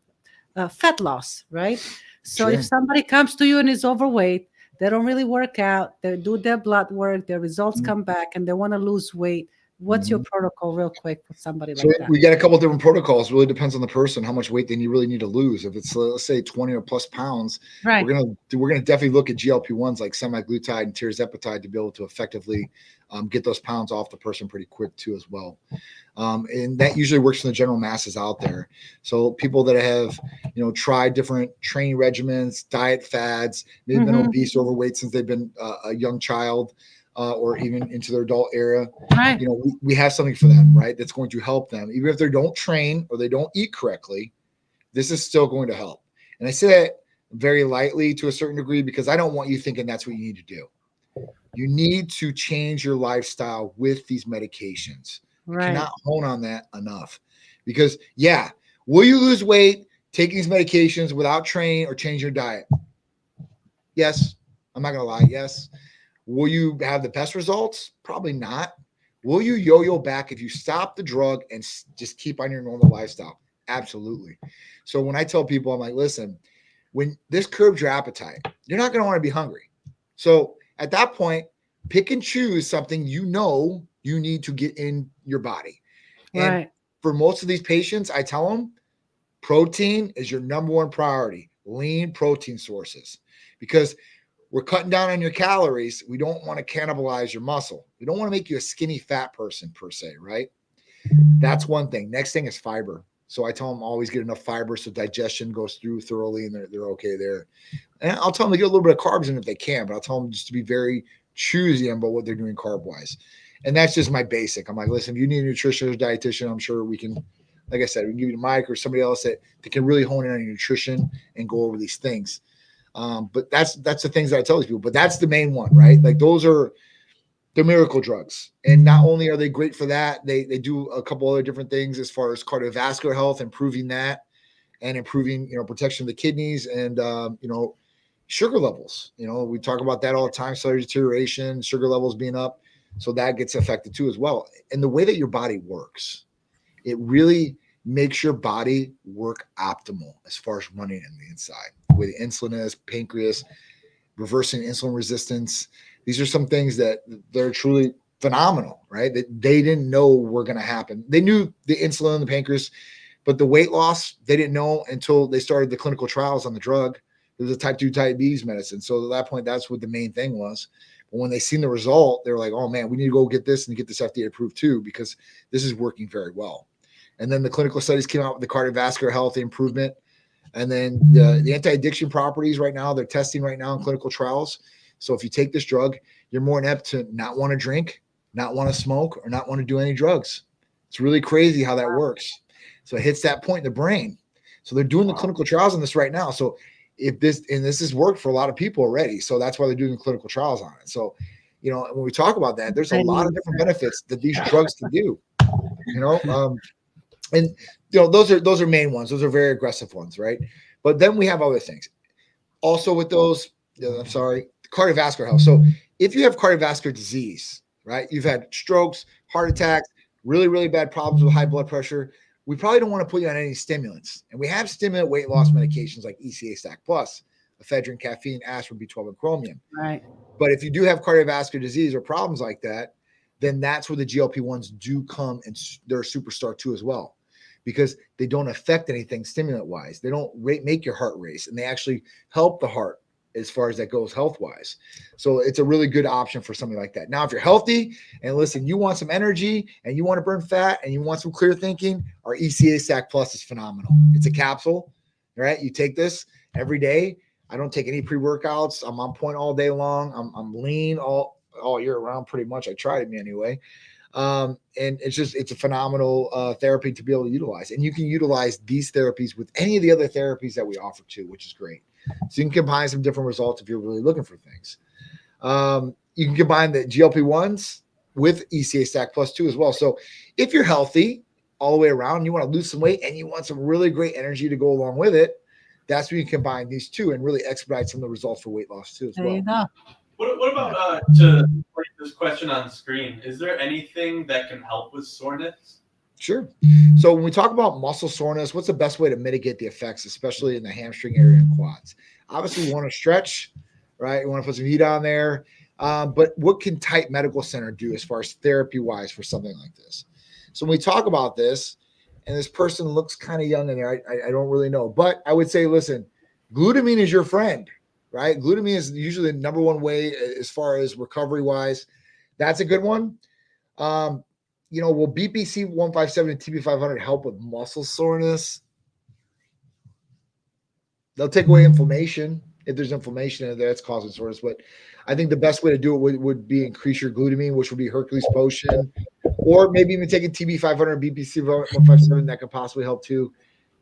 fat loss, right? So if somebody comes to you and is overweight, they don't really work out, they do their blood work, their results come back, and they want to lose weight. What's your protocol, real quick, for somebody like that? We got a couple of different protocols. It really depends on the person, how much weight they really need to lose. If it's, let's say, 20 or plus pounds, right, we're gonna definitely look at GLP-1s like semaglutide and tirzepatide to be able to effectively get those pounds off the person pretty quick too, as well. And that usually works for the general masses out there. So people that have, tried different training regimens, diet fads, they've been obese, overweight since they've been a young child. Or even into their adult era, right? We have something for them, right? That's going to help them, even if they don't train or they don't eat correctly. This is still going to help. And I say that very lightly to a certain degree because I don't want you thinking that's what you need to do. You need to change your lifestyle with these medications. Right. You cannot hone on that enough, because will you lose weight taking these medications without training or change your diet? Yes, I'm not gonna lie. Yes. Will you have the best results? Probably not. Will you yo-yo back if you stop the drug and just keep on your normal lifestyle? Absolutely. So when I tell people, I'm like, listen, when this curbs your appetite, you're not going to want to be hungry. So at that point, pick and choose something you need to get in your body. Right. And for most of these patients, I tell them protein is your number one priority, lean protein sources, because we're cutting down on your calories. We don't want to cannibalize your muscle. We don't want to make you a skinny fat person per se, right? That's one thing. Next thing is fiber. So I tell them always get enough fiber so digestion goes through thoroughly and they're okay there. And I'll tell them to get a little bit of carbs in if they can, but I'll tell them just to be very choosy about what they're doing carb-wise. And that's just my basic. I'm like, listen, if you need a nutritionist, dietitian, I'm sure we can, like I said, we can give you Mike or somebody else that can really hone in on your nutrition and go over these things. But that's the things that I tell these people, but that's the main one, right? Like they're miracle drugs. And not only are they great for that, they do a couple other different things as far as cardiovascular health, improving that and improving, protection of the kidneys and, sugar levels. We talk about that all the time, cellular deterioration, sugar levels being up. So that gets affected too, as well. And the way that your body works, it really makes your body work optimal as far as running in the inside. With insulin is, pancreas, reversing insulin resistance. These are some things that they're truly phenomenal, right? That they didn't know were going to happen. They knew the insulin, the pancreas, but the weight loss, they didn't know until they started the clinical trials on the drug. It was a type 2 diabetes medicine. So at that point, that's what the main thing was. But when they seen the result, they were like, oh man, we need to go get this and get this FDA approved too, because this is working very well. And then the clinical studies came out with the cardiovascular health improvement. And then the anti-addiction properties right now, they're testing right now in clinical trials. So if you take this drug, you're more inept to not want to drink, not want to smoke, or not want to do any drugs. It's really crazy how that works. So it hits that point in the brain. So they're doing the clinical trials on this right now. So if this has worked for a lot of people already. So that's why they're doing the clinical trials on it. So, when we talk about that, there's a lot of different benefits that these drugs can do, and those are main ones. Those are very aggressive ones, right? But then we have other things. Also with those, cardiovascular health. So if you have cardiovascular disease, right, you've had strokes, heart attacks, really, really bad problems with high blood pressure, we probably don't want to put you on any stimulants. And we have stimulant weight loss medications like ECA Stack Plus, ephedrine, caffeine, aspirin, B12, and chromium. Right. But if you do have cardiovascular disease or problems like that, then that's where the GLP-1s do come, and they're a superstar too as well, because they don't affect anything stimulant-wise. They don't make your heart race, and they actually help the heart as far as that goes health-wise. So it's a really good option for something like that. Now, if you're healthy and listen, you want some energy and you want to burn fat and you want some clear thinking, our ECA Stack Plus is phenomenal. It's a capsule, right? You take this every day. I don't take any pre-workouts. I'm on point all day long. I'm lean all year round pretty much. I try to be anyway. And it's a phenomenal therapy to be able to utilize. And you can utilize these therapies with any of the other therapies that we offer too, which is great. So you can combine some different results if you're really looking for things. You can combine the GLP-1s with ECA Stack Plus too as well. So if you're healthy all the way around, you want to lose some weight and you want some really great energy to go along with it, that's where you can combine these two and really expedite some of the results for weight loss too as well. There you go. What about to like this question on screen? Is there anything that can help with soreness? Sure. So when we talk about muscle soreness, what's the best way to mitigate the effects, especially in the hamstring area and quads? Obviously, you want to stretch, right? You want to put some heat on there. But what can Tight Medical Center do as far as therapy-wise for something like this? So when we talk about this, and this person looks kind of young in there, I don't really know. But I would say, listen, glutamine is your friend, right? Glutamine is usually the number one way as far as recovery-wise. That's a good one. Will BPC 157 and TB 500 help with muscle soreness? They'll take away inflammation if there's inflammation in there that's causing soreness. But I think the best way to do it would be increase your glutamine, which would be Hercules Potion, or maybe even taking TB 500 and BPC 157. That could possibly help too,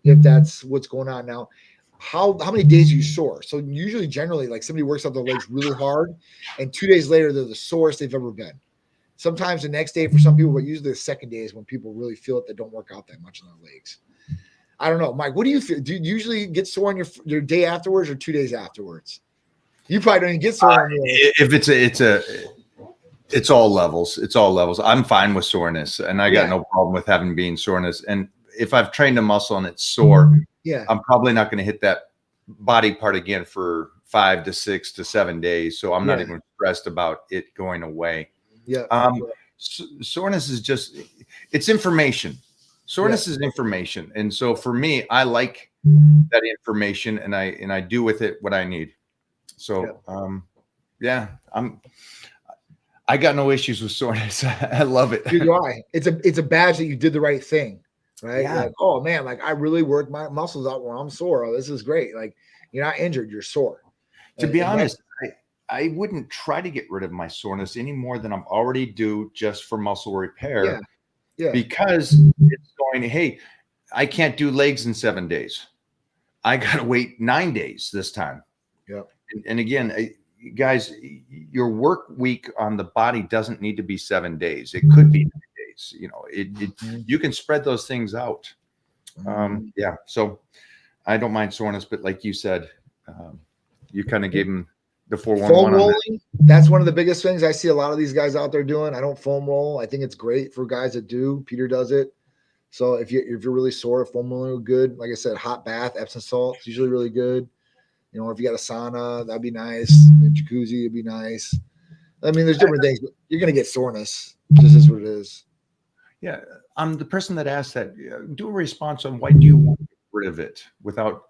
if that's what's going on now. How many days are you sore? So usually, generally, like somebody works out their legs really hard, and 2 days later, they're the sorest they've ever been. Sometimes the next day for some people, but usually the second day is when people really feel it. They don't work out that much on their legs. I don't know, Mike. What do you feel? Do you usually get sore on your day afterwards or 2 days afterwards? You probably don't even get sore. If it's all levels. It's all levels. I'm fine with soreness, and I got no problem with being soreness. And if I've trained a muscle and it's sore, I'm probably not going to hit that body part again for 5 to 6 to 7 days. So I'm not even stressed about it going away. Yeah. Soreness is just, it's information. Soreness is information. And so for me, I like that information, and I do with it what I need. So, I got no issues with soreness. I love it. Do I? It's a badge that you did the right thing, right? Yeah. Like, oh man, like I really worked my muscles out when I'm sore. Oh, this is great. Like you're not injured, you're sore. To be honest, I wouldn't try to get rid of my soreness any more than I'm already due just for muscle repair. Yeah. Because it's going, hey, I can't do legs in 7 days. I got to wait 9 days this time. Yeah. And again, guys, your work week on the body doesn't need to be 7 days. It could be 9 days. You can spread those things out. So I don't mind soreness, but like you said, you kind of gave them the 411. Foam rolling, that's one of the biggest things I see a lot of these guys out there doing. I don't foam roll. I think it's great for guys that do. Peter does it. So if you're really sore, foam rolling good. Like I said, hot bath, Epsom salt is usually really good. You know, if you got a sauna, that'd be nice. A jacuzzi would be nice. I mean, there's different things, but you're gonna get soreness. Just is what it is. Yeah, I'm the person that asked that. Do a response on why do you want to get rid of it without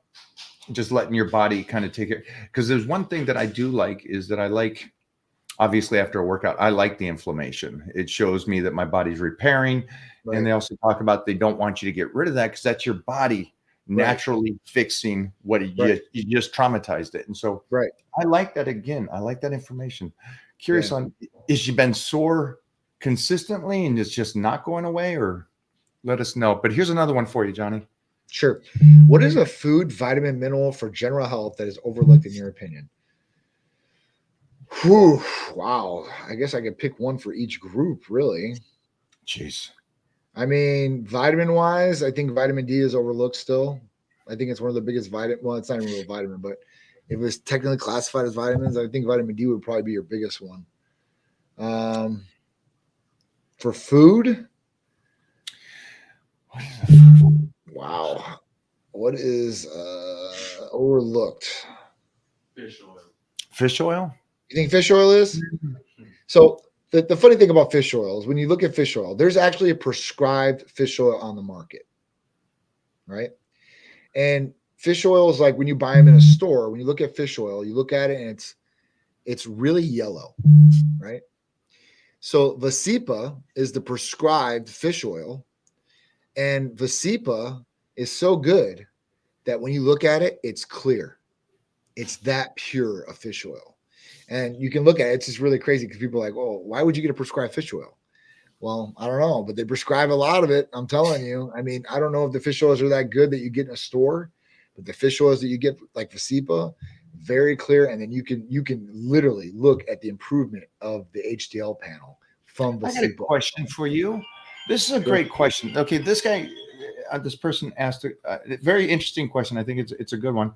just letting your body kind of take it. Because there's one thing that I do like is that I like, obviously after a workout, I like the inflammation. It shows me that my body's repairing. Right. And they also talk about they don't want you to get rid of that because that's your body naturally fixing what you just traumatized it. And so I like that again. I like that information. Curious on, is you been sore consistently and it's just not going away, or let us know. But here's another one for you, Johnny. Sure. What is a food, vitamin, mineral for general health that is overlooked in your opinion? Whew, wow. I guess I could pick one for each group, really. Jeez. I mean, vitamin wise, I think vitamin D is overlooked still. I think it's one of the biggest vitamin. Well, it's not even a real vitamin, but if it's technically classified as vitamins, I think vitamin D would probably be your biggest one. For food, wow. What is overlooked? Fish oil. Fish oil? You think fish oil is? So the funny thing about fish oil is when you look at fish oil, there's actually a prescribed fish oil on the market, right? And fish oil is like when you buy them in a store, when you look at fish oil, you look at it and it's really yellow, right? So Vasipa is the prescribed fish oil, and Vasipa is so good that when you look at it, it's clear. It's that pure of fish oil. And you can look at it, it's just really crazy because people are like, oh, why would you get a prescribed fish oil? Well, I don't know, but they prescribe a lot of it. I'm telling you. I mean, I don't know if the fish oils are that good that you get in a store, but the fish oils that you get like Vasipa, very clear. And then you can literally look at the improvement of the HDL panel from Vasipa. I got a question for you. This is a great question. Okay, this guy, this person asked a very interesting question. I think it's a good one.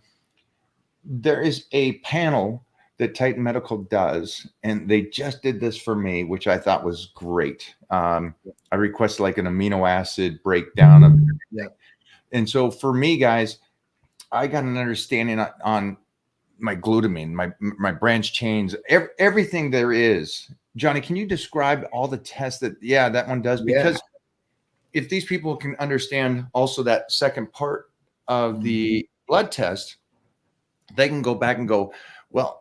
There is a panel that Titan Medical does, and they just did this for me, which I thought was great. I requested like an amino acid breakdown of everything. And so for me, guys, I got an understanding on my glutamine, my branch chains, everything there is. Johnny, can you describe all the tests that one does? Because if these people can understand also that second part of the blood test, they can go back and go, well,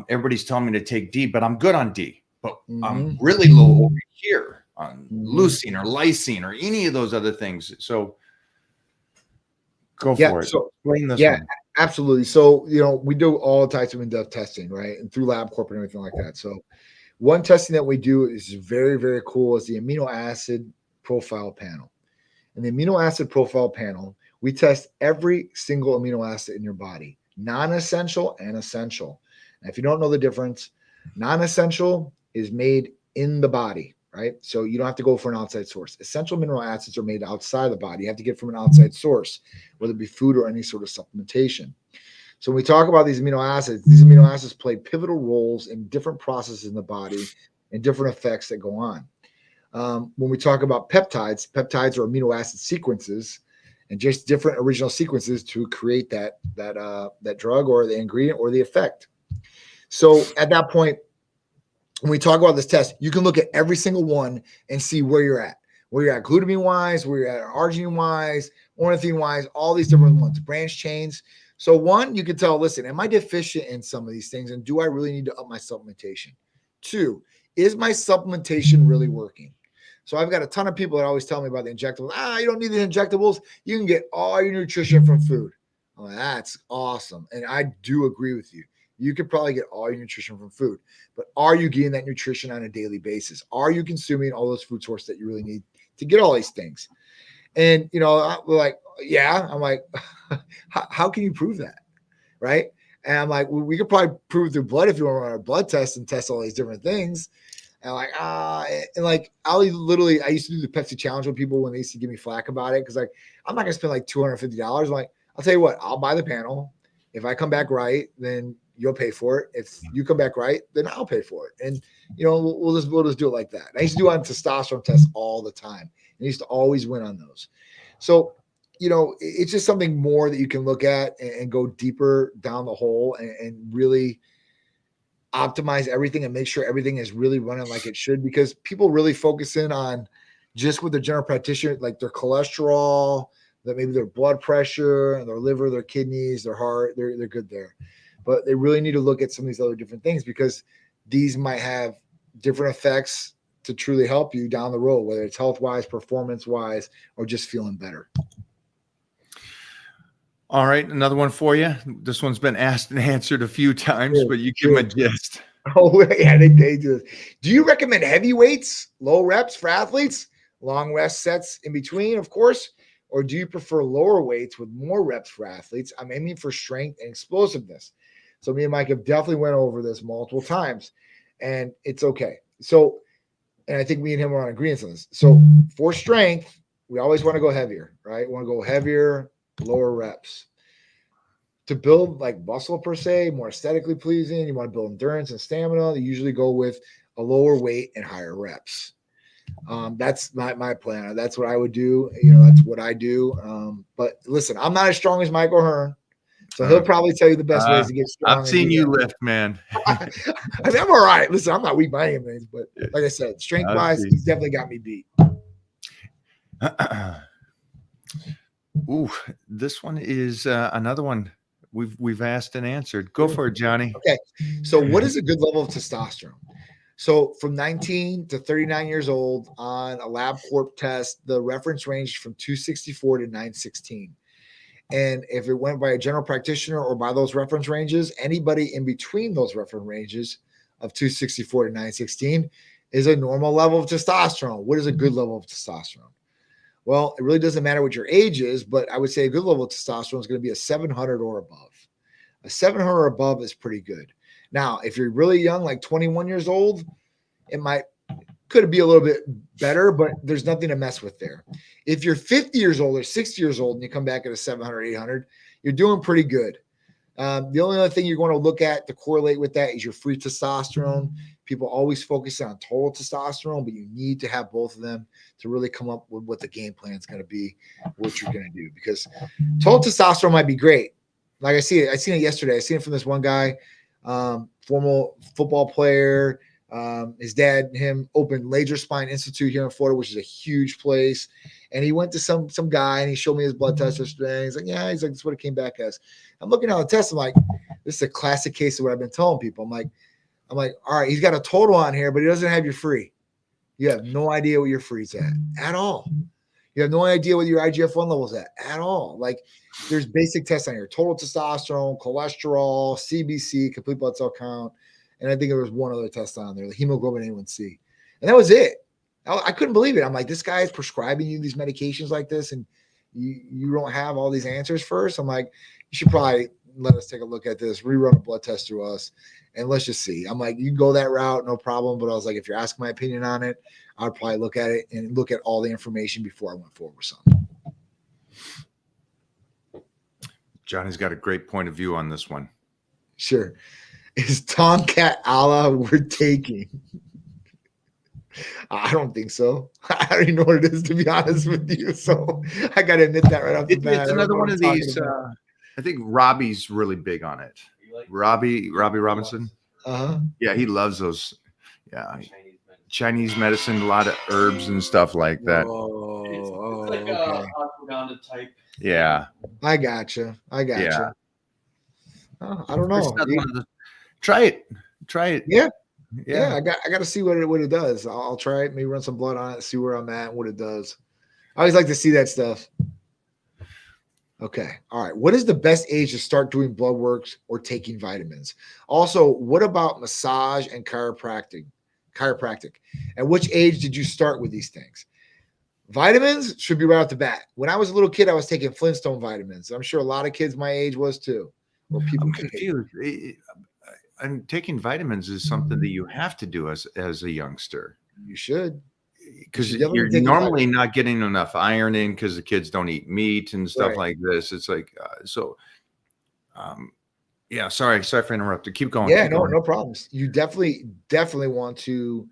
everybody's telling me to take D, but I'm good on D, but I'm really low over here on leucine or lysine or any of those other things. So go for it. So explain this one. Absolutely. So, we do all types of in-depth testing, right? And through LabCorp and everything like that. So one testing that we do is very, very cool is the amino acid profile panel. And the amino acid profile panel, we test every single amino acid in your body, non-essential and essential. Now, if you don't know the difference, non-essential is made in the body, right? So you don't have to go for an outside source. Essential mineral acids are made outside the body. You have to get from an outside source, whether it be food or any sort of supplementation. So when we talk about these amino acids play pivotal roles in different processes in the body and different effects that go on. When we talk about peptides are amino acid sequences and just different original sequences to create that drug or the ingredient or the effect. So at that point, when we talk about this test, you can look at every single one and see where you're at glutamine wise, where you're at arginine wise, ornithine wise, all these different ones, branch chains. So one, you can tell, listen, am I deficient in some of these things? And do I really need to up my supplementation? Two, is my supplementation really working? So I've got a ton of people that always tell me about the injectables. You don't need the injectables. You can get all your nutrition from food. I'm like, that's awesome. And I do agree with you. You could probably get all your nutrition from food, but are you getting that nutrition on a daily basis? Are you consuming all those food sources that you really need to get all these things? And, we're like, I'm like, how can you prove that? Right. And I'm like, well, we could probably prove through blood if you want to run a blood test and test all these different things. And like, and like, I used to do the Pepsi challenge with people when they used to give me flack about it. Cause like, I'm not gonna spend like $250. I'm like, I'll tell you what, I'll buy the panel. If I come back right, then you'll pay for it. If you come back right, then I'll pay for it. And we'll just do it like that. I used to do on testosterone tests all the time. I used to always win on those. So, it's just something more that you can look at and go deeper down the hole and really optimize everything and make sure everything is really running like it should, because people really focus in on just with their general practitioner, like their cholesterol, that maybe their blood pressure and their liver, their kidneys, their heart, they're good there. But they really need to look at some of these other different things, because these might have different effects to truly help you down the road, whether it's health-wise, performance-wise, or just feeling better. All right, another one for you. This one's been asked and answered a few times, but you give them a gist. Oh, yeah, they do this. Do you recommend heavy weights, low reps for athletes, long rest sets in between, of course, or do you prefer lower weights with more reps for athletes? I'm aiming for strength and explosiveness. So me and Mike have definitely went over this multiple times, and it's okay. So, and I think me and him are on agreement on this. So for strength, we always want to go heavier, right? We want to go heavier, lower reps. To build like muscle per se, more aesthetically pleasing, you want to build endurance and stamina, you usually go with a lower weight and higher reps. That's my plan. That's what I would do. That's what I do. But listen, I'm not as strong as Michael Hearn, so he'll probably tell you the best ways to get strong. I've seen you lift, man. I mean, I'm all right. Listen, I'm not weak by any means, but like I said, strength-wise, he's definitely got me beat. Ooh, this one is another one we've asked and answered. Go for it, Johnny. Okay. So what is a good level of testosterone? So from 19 to 39 years old on a LabCorp test, the reference range from 264 to 916. And if it went by a general practitioner or by those reference ranges, anybody in between those reference ranges of 264 to 916 is a normal level of testosterone. What is a good level of testosterone? Well, it really doesn't matter what your age is, but I would say a good level of testosterone is going to be a 700 or above. A 700 or above is pretty good. Now, if you're really young, like 21 years old, could be a little bit better, but there's nothing to mess with there. If you're 50 years old or 60 years old and you come back at a 700, 800, you're doing pretty good. The only other thing you're going to look at to correlate with that is your free testosterone. People always focus on total testosterone, but you need to have both of them to really come up with what the game plan is going to be, what you're going to do. Because total testosterone might be great. Like I seen it yesterday. I seen it from this one guy, former football player. His dad and him opened Laser Spine Institute here in Florida, which is a huge place. And he went to some guy and he showed me his blood test yesterday. He's like, yeah, he's like, that's what it came back as. I'm looking at the test. I'm like, this is a classic case of what I've been telling people. I'm like, all right, he's got a total on here, but he doesn't have your free. You have no idea what your free's at all. You have no idea what your IGF-1 level is at all. Like there's basic tests on here: total testosterone, cholesterol, CBC, complete blood cell count. And I think there was one other test on there, the hemoglobin A1C. And that was it. I couldn't believe it. I'm like, this guy is prescribing you these medications like this, and you don't have all these answers first. I'm like, you should probably let us take a look at this, rerun a blood test through us, and let's just see. I'm like, you can go that route, no problem. But I was like, if you're asking my opinion on it, I'd probably look at it and look at all the information before I went forward with something. Johnny's got a great point of view on this one. Sure. Is Tomcat Allah worth taking? I don't think so. I don't even know what it is, to be honest with you. So I got to admit that right off the bat. It's another one of these. I think Robbie's really big on it. Robbie Robinson. Yeah, he loves those. Yeah, Chinese medicine, a lot of herbs and stuff like that. It's like a ashwagandha type. Yeah, I gotcha. Yeah. Oh, I don't know. Try it. Yeah. I got to see what it does. I'll try it. Maybe run some blood on it, see where I'm at, and what it does. I always like to see that stuff. Okay. All right. What is the best age to start doing blood works or taking vitamins? Also, what about massage and chiropractic? At which age did you start with these things? Vitamins should be right off the bat. When I was a little kid, I was taking Flintstone vitamins. I'm sure a lot of kids my age was too. Or people I'm confused. And taking vitamins is something that you have to do as a youngster. You should. Because you're normally not getting enough iron in because the kids don't eat meat and stuff like this. It's like Yeah, sorry for interrupting. Keep going. Yeah, keep no, going. no problems. You definitely want to,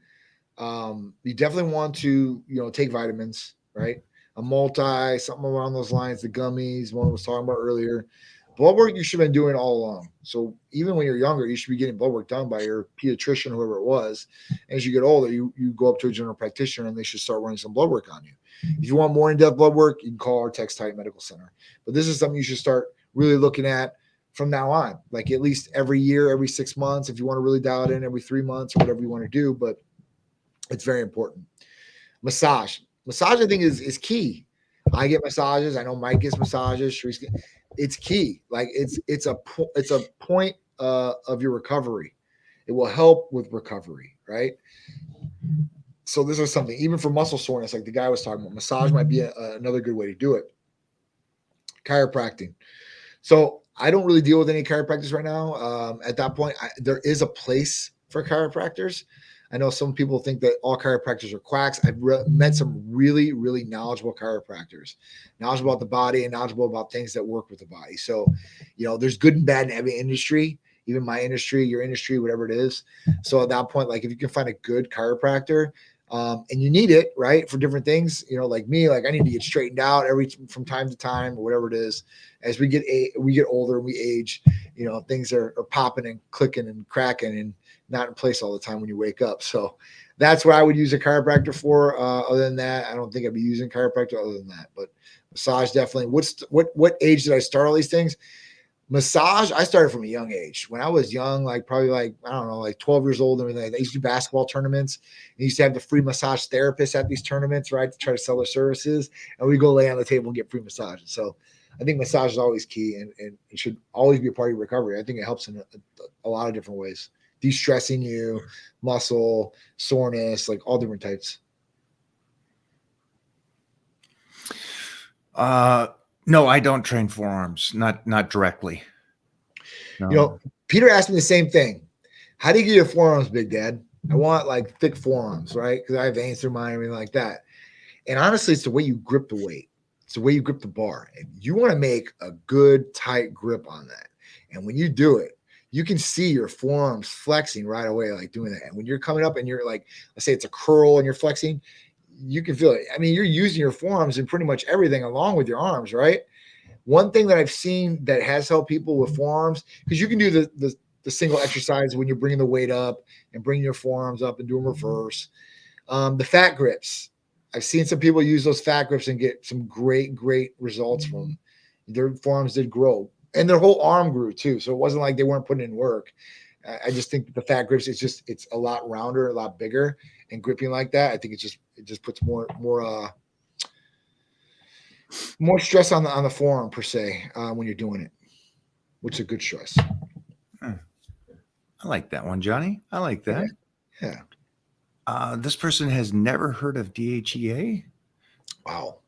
take vitamins, right? A multi, something around those lines, the gummies, one was talking about earlier. Blood work you should have been doing all along. So even when you're younger, you should be getting blood work done by your pediatrician, whoever it was. As you get older, you go up to a general practitioner and they should start running some blood work on you. If you want more in-depth blood work, you can call our Tex Titan Medical Center. But this is something you should start really looking at from now on, like at least every year, every 6 months, if you want to really dial it in, every 3 months or whatever you want to do. But it's very important. Massage, I think is key. I get massages. I know Mike gets massages. It's key. Like it's a point of your recovery. It will help with recovery, right? So this is something, even for muscle soreness, like the guy was talking about, massage might be another good way to do it. Chiropractic. So I don't really deal with any chiropractors right now. At that point, there is a place for chiropractors. I know some people think that all chiropractors are quacks. I've met some really, really knowledgeable chiropractors, knowledgeable about the body and knowledgeable about things that work with the body. So, there's good and bad in every industry, even my industry, your industry, whatever it is. So at that point, like if you can find a good chiropractor, and you need it, right, for different things, like me, like I need to get straightened out from time to time or whatever it is. As we get older and we age, things are popping and clicking and cracking and not in place all the time when you wake up. So that's what I would use a chiropractor for. Other than that, I don't think I'd be using chiropractor other than that. But massage definitely. What age did I start all these things? Massage, I started from a young age. When I was young, probably I don't know, 12 years old. I used to do basketball tournaments. And used to have the free massage therapists at these tournaments, right, to try to sell their services. And we go lay on the table and get free massages. So I think massage is always key and it should always be a part of your recovery. I think it helps in a lot of different ways. De-stressing you, muscle, soreness, like all different types. No, I don't train forearms, not directly. No. Peter asked me the same thing. How do you get your forearms big, Dad? I want thick forearms, right? Because I have veins through mine and everything like that. And honestly, it's the way you grip the weight. It's the way you grip the bar. And you want to make a good, tight grip on that. And when you do it, you can see your forearms flexing right away, doing that. And when you're coming up and you're let's say it's a curl and you're flexing, you can feel it. I mean, you're using your forearms in pretty much everything along with your arms, right? One thing that I've seen that has helped people with forearms, because you can do the single exercise when you're bringing the weight up and bringing your forearms up and doing reverse. The fat grips. I've seen some people use those fat grips and get some great, great results from them. Their forearms did grow. And their whole arm grew too. So it wasn't like they weren't putting in work. I just think the fat grips, it's a lot rounder, a lot bigger, and gripping like that. I think it just puts more stress on the forearm per se when you're doing it, which is a good stress. I like that one, Johnny. I like that. Yeah. This person has never heard of DHEA. Wow.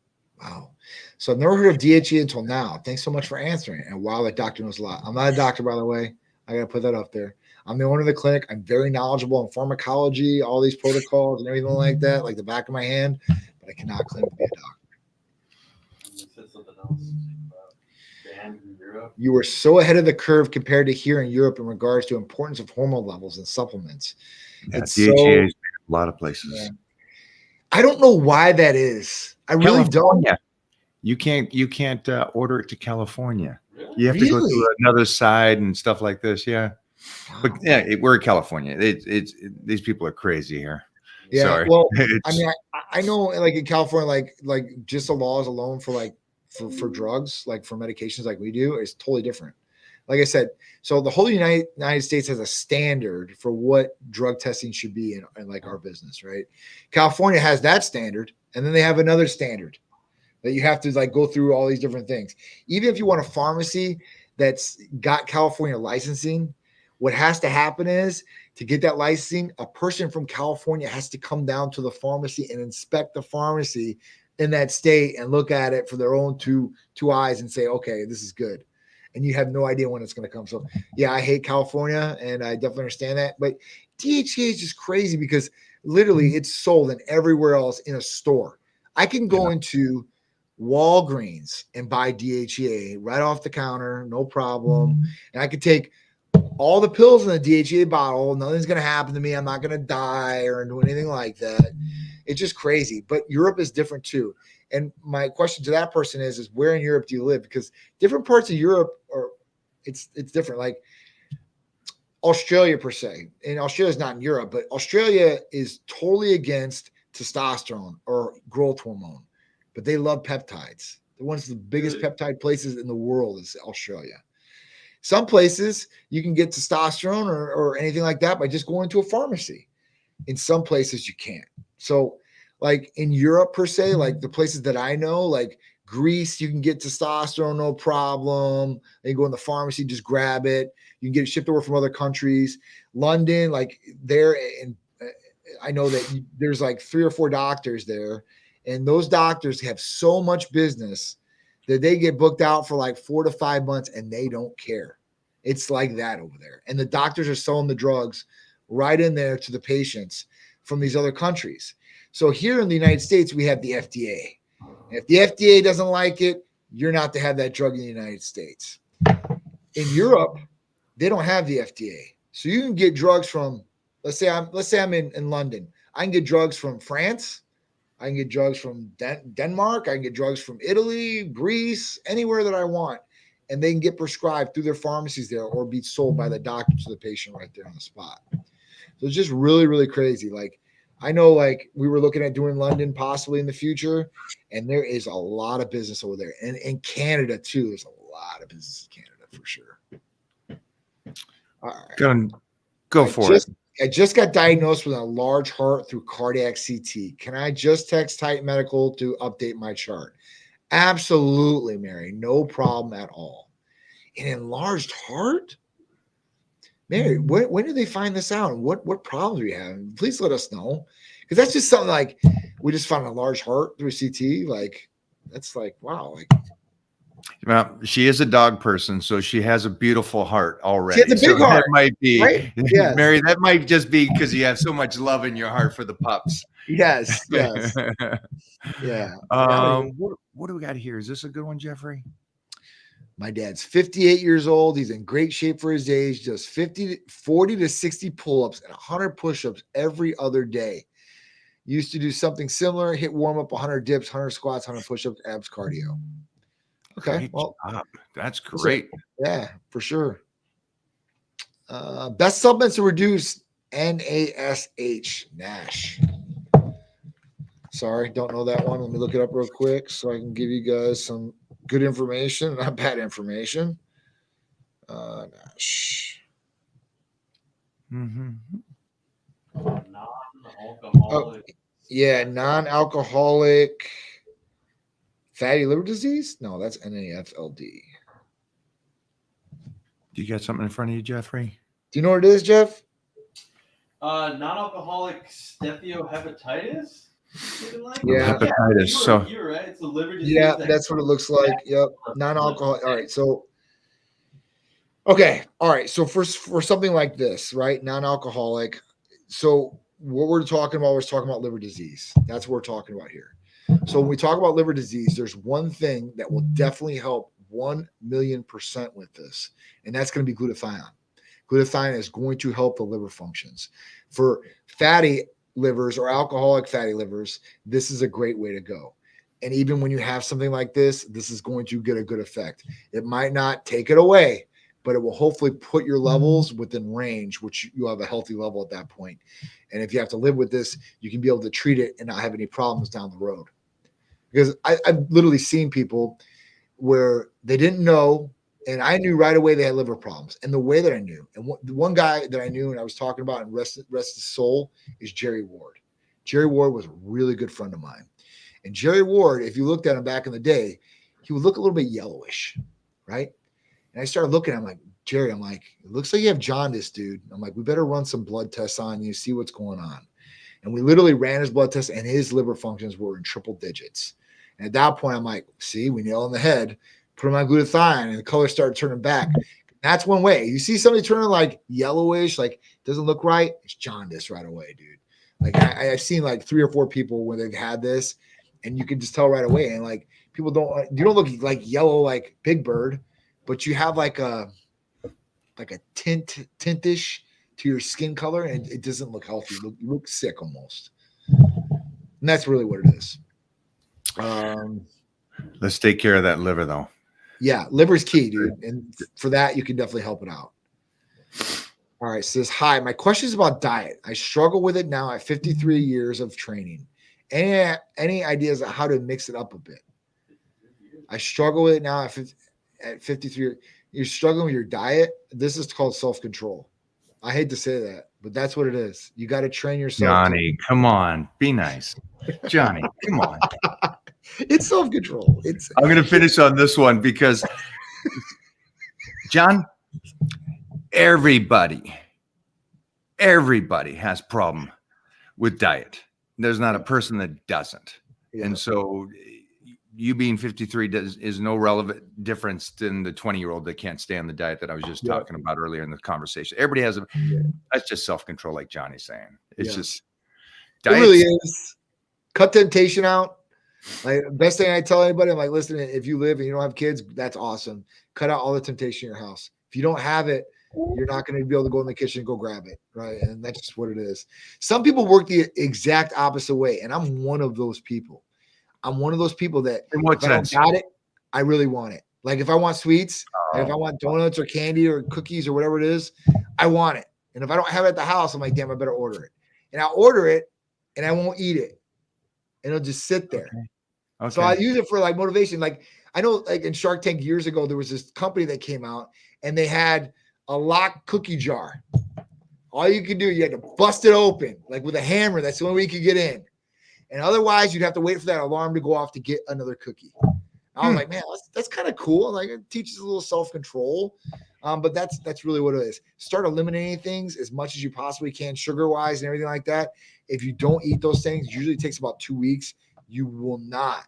So I've never heard of DHEA until now. Thanks so much for answering. And wow, that doctor knows a lot. I'm not a doctor, by the way. I got to put that up there. I'm the owner of the clinic. I'm very knowledgeable in pharmacology, all these protocols and everything like that, like the back of my hand, but I cannot claim to be a doctor. You said something else about banned in Europe. You were so ahead of the curve compared to here in Europe in regards to importance of hormone levels and supplements. Yeah, DHEA is a lot of places. Yeah. I don't know why that is. I really don't. You can't order it to California. Really? You have to go through another side and stuff like this. Yeah. Wow. But yeah, we're in California. These people are crazy here. Yeah. Sorry. Well, I mean, I know in California, like just the laws alone for for drugs, for medications like we do is totally different. Like I said, so the whole United States has a standard for what drug testing should be in our business, right? California has that standard, and then they have another standard that you have to go through all these different things. Even if you want a pharmacy that's got California licensing, what has to happen is to get that licensing, a person from California has to come down to the pharmacy and inspect the pharmacy in that state and look at it for their own two eyes and say, okay, this is good. And you have no idea when it's going to come. So yeah, I hate California and I definitely understand that. But DHEA is just crazy because literally it's sold in everywhere else in a store. I can go into Walgreens and buy DHEA right off the counter, no problem. And I could take all the pills in the DHEA bottle. Nothing's going to happen to me. I'm not going to die or do anything like that. It's just crazy. But Europe is different too. And my question to that person is where in Europe do you live? Because different parts of Europe are, it's different. Like Australia per se, and Australia is not in Europe, but Australia is totally against testosterone or growth hormone, but they love peptides. They're one of the biggest peptide places in the world is Australia. Some places you can get testosterone or anything like that by just going to a pharmacy. In some places you can't. So like in Europe per se, like the places that I know, like Greece, you can get testosterone, no problem. They go in the pharmacy, just grab it. You can get it shipped over from other countries. London, like there, and I know that there's like 3 or 4 doctors there, and those doctors have so much business that they get booked out for like 4 to 5 months and they don't care. It's like that over there. And the doctors are selling the drugs right in there to the patients from these other countries. So here in the United States, we have the FDA. If the FDA doesn't like it, you're not to have that drug in the United States. In Europe, they don't have the FDA. So you can get drugs from, let's say I'm in London. I can get drugs from France. I can get drugs from Denmark. I can get drugs from Italy, Greece, anywhere that I want. And they can get prescribed through their pharmacies there or be sold by the doctor to the patient right there on the spot. So it's just really, really crazy. Like, I know like we were looking at doing London possibly in the future, and there is a lot of business over there. And in Canada too, there's a lot of business in Canada for sure. All right. Go for it. I just got diagnosed with a large heart through cardiac CT. Can I just text Titan Medical to update my chart? Absolutely, Mary. No problem at all. An enlarged heart? Mary, when did they find this out? And what problems are you having? Please let us know. Because that's just something like we just found a large heart through CT. Like, that's like, wow. Like, well, she is a dog person, so she has a beautiful heart already. She has a big heart. That might be, right? Yes. Mary, that might just be because you have so much love in your heart for the pups. Yes, yes. Yeah. What do we got here? Is this a good one, Jeffrey? My dad's 58 years old. He's in great shape for his age, does 40 to 60 pull-ups and 100 push-ups every other day. Used to do something similar, hit warm-up, 100 dips, 100 squats, 100 push-ups, abs, cardio. Okay, Great well, job. That's great. Yeah, for sure. Best supplements to reduce NASH. Sorry, don't know that one. Let me look it up real quick so I can give you guys some good information, not bad information. NASH. Mm-hmm. Non-alcoholic. Yeah, non-alcoholic fatty liver disease? No, that's NAFLD. Do you got something in front of you, Jeffrey? Do you know what it is, Jeff? Non-alcoholic steatohepatitis? Like Yeah. Hepatitis. You're right. It's a liver disease. Yeah, that's what it looks like. Yep. Non-alcoholic. All right. So, okay. All right. So for something like this, right? Non-alcoholic. So what we're talking about liver disease. That's what we're talking about here. So when we talk about liver disease, there's one thing that will definitely help 1,000,000% with this, and that's going to be glutathione. Glutathione is going to help the liver functions. For fatty livers or alcoholic fatty livers, this is a great way to go. And even when you have something like this is going to get a good effect. It might not take it away, but it will hopefully put your levels within range, which you'll have a healthy level at that point. And if you have to live with this, you can be able to treat it and not have any problems down the road. Because I've literally seen people where they didn't know, and I knew right away they had liver problems. And the way that I knew, and the one guy that I knew and I was talking about and rest his soul is Jerry Ward. Jerry Ward was a really good friend of mine. And Jerry Ward, if you looked at him back in the day, he would look a little bit yellowish, right? And I started looking at him like, Jerry, I'm like, it looks like you have jaundice, dude. I'm like, we better run some blood tests on you, see what's going on. And we literally ran his blood test, and his liver functions were in triple digits. And at that point, I'm like, see, we nailed on the head, put him on glutathione, and the color started turning back. That's one way. You see somebody turning like yellowish, like doesn't look right, it's jaundice right away, dude. Like I've seen like 3 or 4 people where they've had this, and you can just tell right away. And like people you don't look like yellow like Big Bird, but you have like a like a tintish to your skin color, and it doesn't look healthy. You look sick almost. And that's really what it is. Let's take care of that liver, though. Yeah, liver's key, dude. And for that, you can definitely help it out. All right, says, hi, my question is about diet. I struggle with it now at 53 years of training. Any ideas on how to mix it up a bit? I struggle with it now at 53. You're struggling with your diet. This is called self-control. I hate to say that, but that's what it is. You got to train yourself. Johnny, come on. Be nice. Johnny, come on. It's self-control. I'm going to finish on this one because, John, everybody has problem with diet. There's not a person that doesn't. Yeah. And so you being 53 is no relevant difference than the 20-year-old that can't stay on the diet that I was just talking about earlier in the conversation. Everybody has that's just self-control, like Johnny's saying. It's just diet. It really is. Cut temptation out. Like, best thing I tell anybody, I'm like, listen, if you live and you don't have kids, that's awesome. Cut out all the temptation in your house. If you don't have it, you're not going to be able to go in the kitchen and go grab it, right? And that's just what it is. Some people work the exact opposite way, and I'm one of those people. I'm one of those people that in what sense? I don't got it, I really want it. Like if I want sweets, and if I want donuts or candy or cookies or whatever it is, I want it. And if I don't have it at the house, I'm like, damn, I better order it. And I'll order it, and I won't eat it, and it'll just sit there. Okay. So I use it for like motivation. Like I know, like in Shark Tank years ago, there was this company that came out, and they had a locked cookie jar. All you could do, you had to bust it open, like with a hammer. That's the only way you could get in. And otherwise, you'd have to wait for that alarm to go off to get another cookie. I was like, man, that's kind of cool. Like it teaches a little self-control. But that's really what it is. Start eliminating things as much as you possibly can, sugar-wise and everything like that. If you don't eat those things, usually it takes about 2 weeks. You will not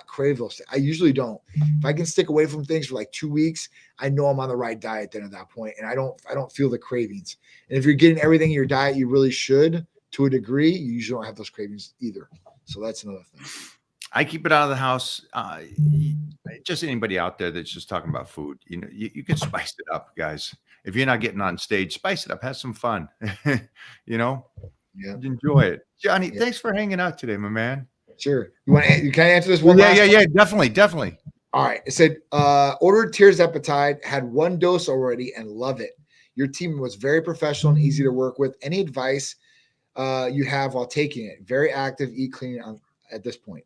crave those things. I usually don't. If I can stick away from things for like 2 weeks, I know I'm on the right diet then at that point, and I don't feel the cravings. And if you're getting everything in your diet you really should to a degree, you usually don't have those cravings either. So that's another thing. I keep it out of the house. Just anybody out there that's just talking about food, you know, you can spice it up, guys. If you're not getting on stage, spice it up, have some fun. You know, enjoy it. Johnny, thanks for hanging out today, my man. Sure. You can I answer this one? Yeah, definitely. All right. It said, ordered tirzepatide, had 1 dose already and love it. Your team was very professional and easy to work with. Any advice you have while taking it? Very active, eat clean at this point.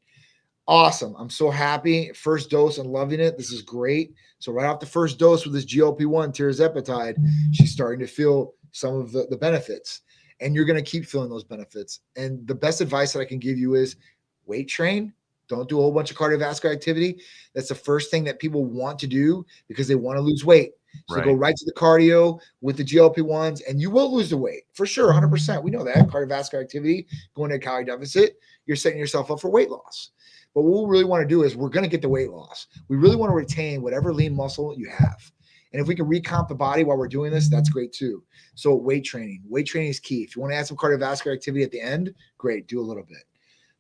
Awesome. I'm so happy. First dose and loving it. This is great. So right off the first dose with this GLP-1 tirzepatide, she's starting to feel some of the benefits, and you're going to keep feeling those benefits. And the best advice that I can give you is weight train. Don't do a whole bunch of cardiovascular activity. That's the first thing that people want to do because they want to lose weight. So go right to the cardio with the GLP-1s, and you will lose the weight for sure. 100%. We know that cardiovascular activity, going to a calorie deficit, you're setting yourself up for weight loss. But what we really want to do is we're going to get the weight loss. We really want to retain whatever lean muscle you have. And if we can recomp the body while we're doing this, that's great too. So weight training is key. If you want to add some cardiovascular activity at the end, great, do a little bit.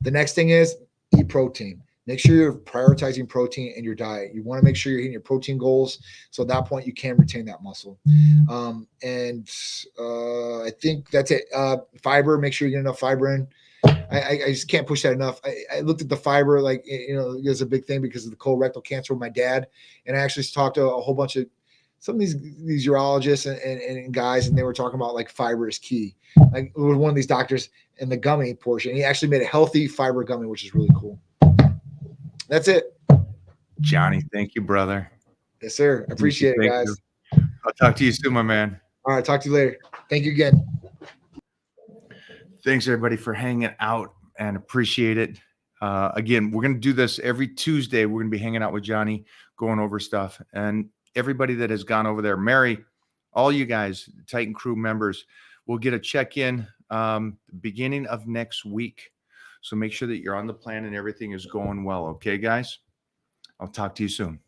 The next thing is eat protein. Make sure you're prioritizing protein in your diet. You want to make sure you're hitting your protein goals. So at that point, you can retain that muscle. I think that's it. Fiber, make sure you get enough fiber in. I just can't push that enough. I looked at the fiber, like, you know, there's a big thing because of the colorectal cancer with my dad. And I actually talked to a whole bunch of some of these urologists and guys, and they were talking about like fiber is key. Like it was one of these doctors in the gummy portion. He actually made a healthy fiber gummy, which is really cool. That's it. Johnny, thank you, brother. Yes, sir. I appreciate it, guys. I'll talk to you soon, my man. All right. Talk to you later. Thank you again. Thanks, everybody, for hanging out, and appreciate it. Again, we're going to do this every Tuesday. We're going to be hanging out with Johnny, going over stuff. And everybody that has gone over there, Mary, all you guys, Titan Crew members, we'll get a check-in beginning of next week. So make sure that you're on the plan and everything is going well. Okay, guys? I'll talk to you soon.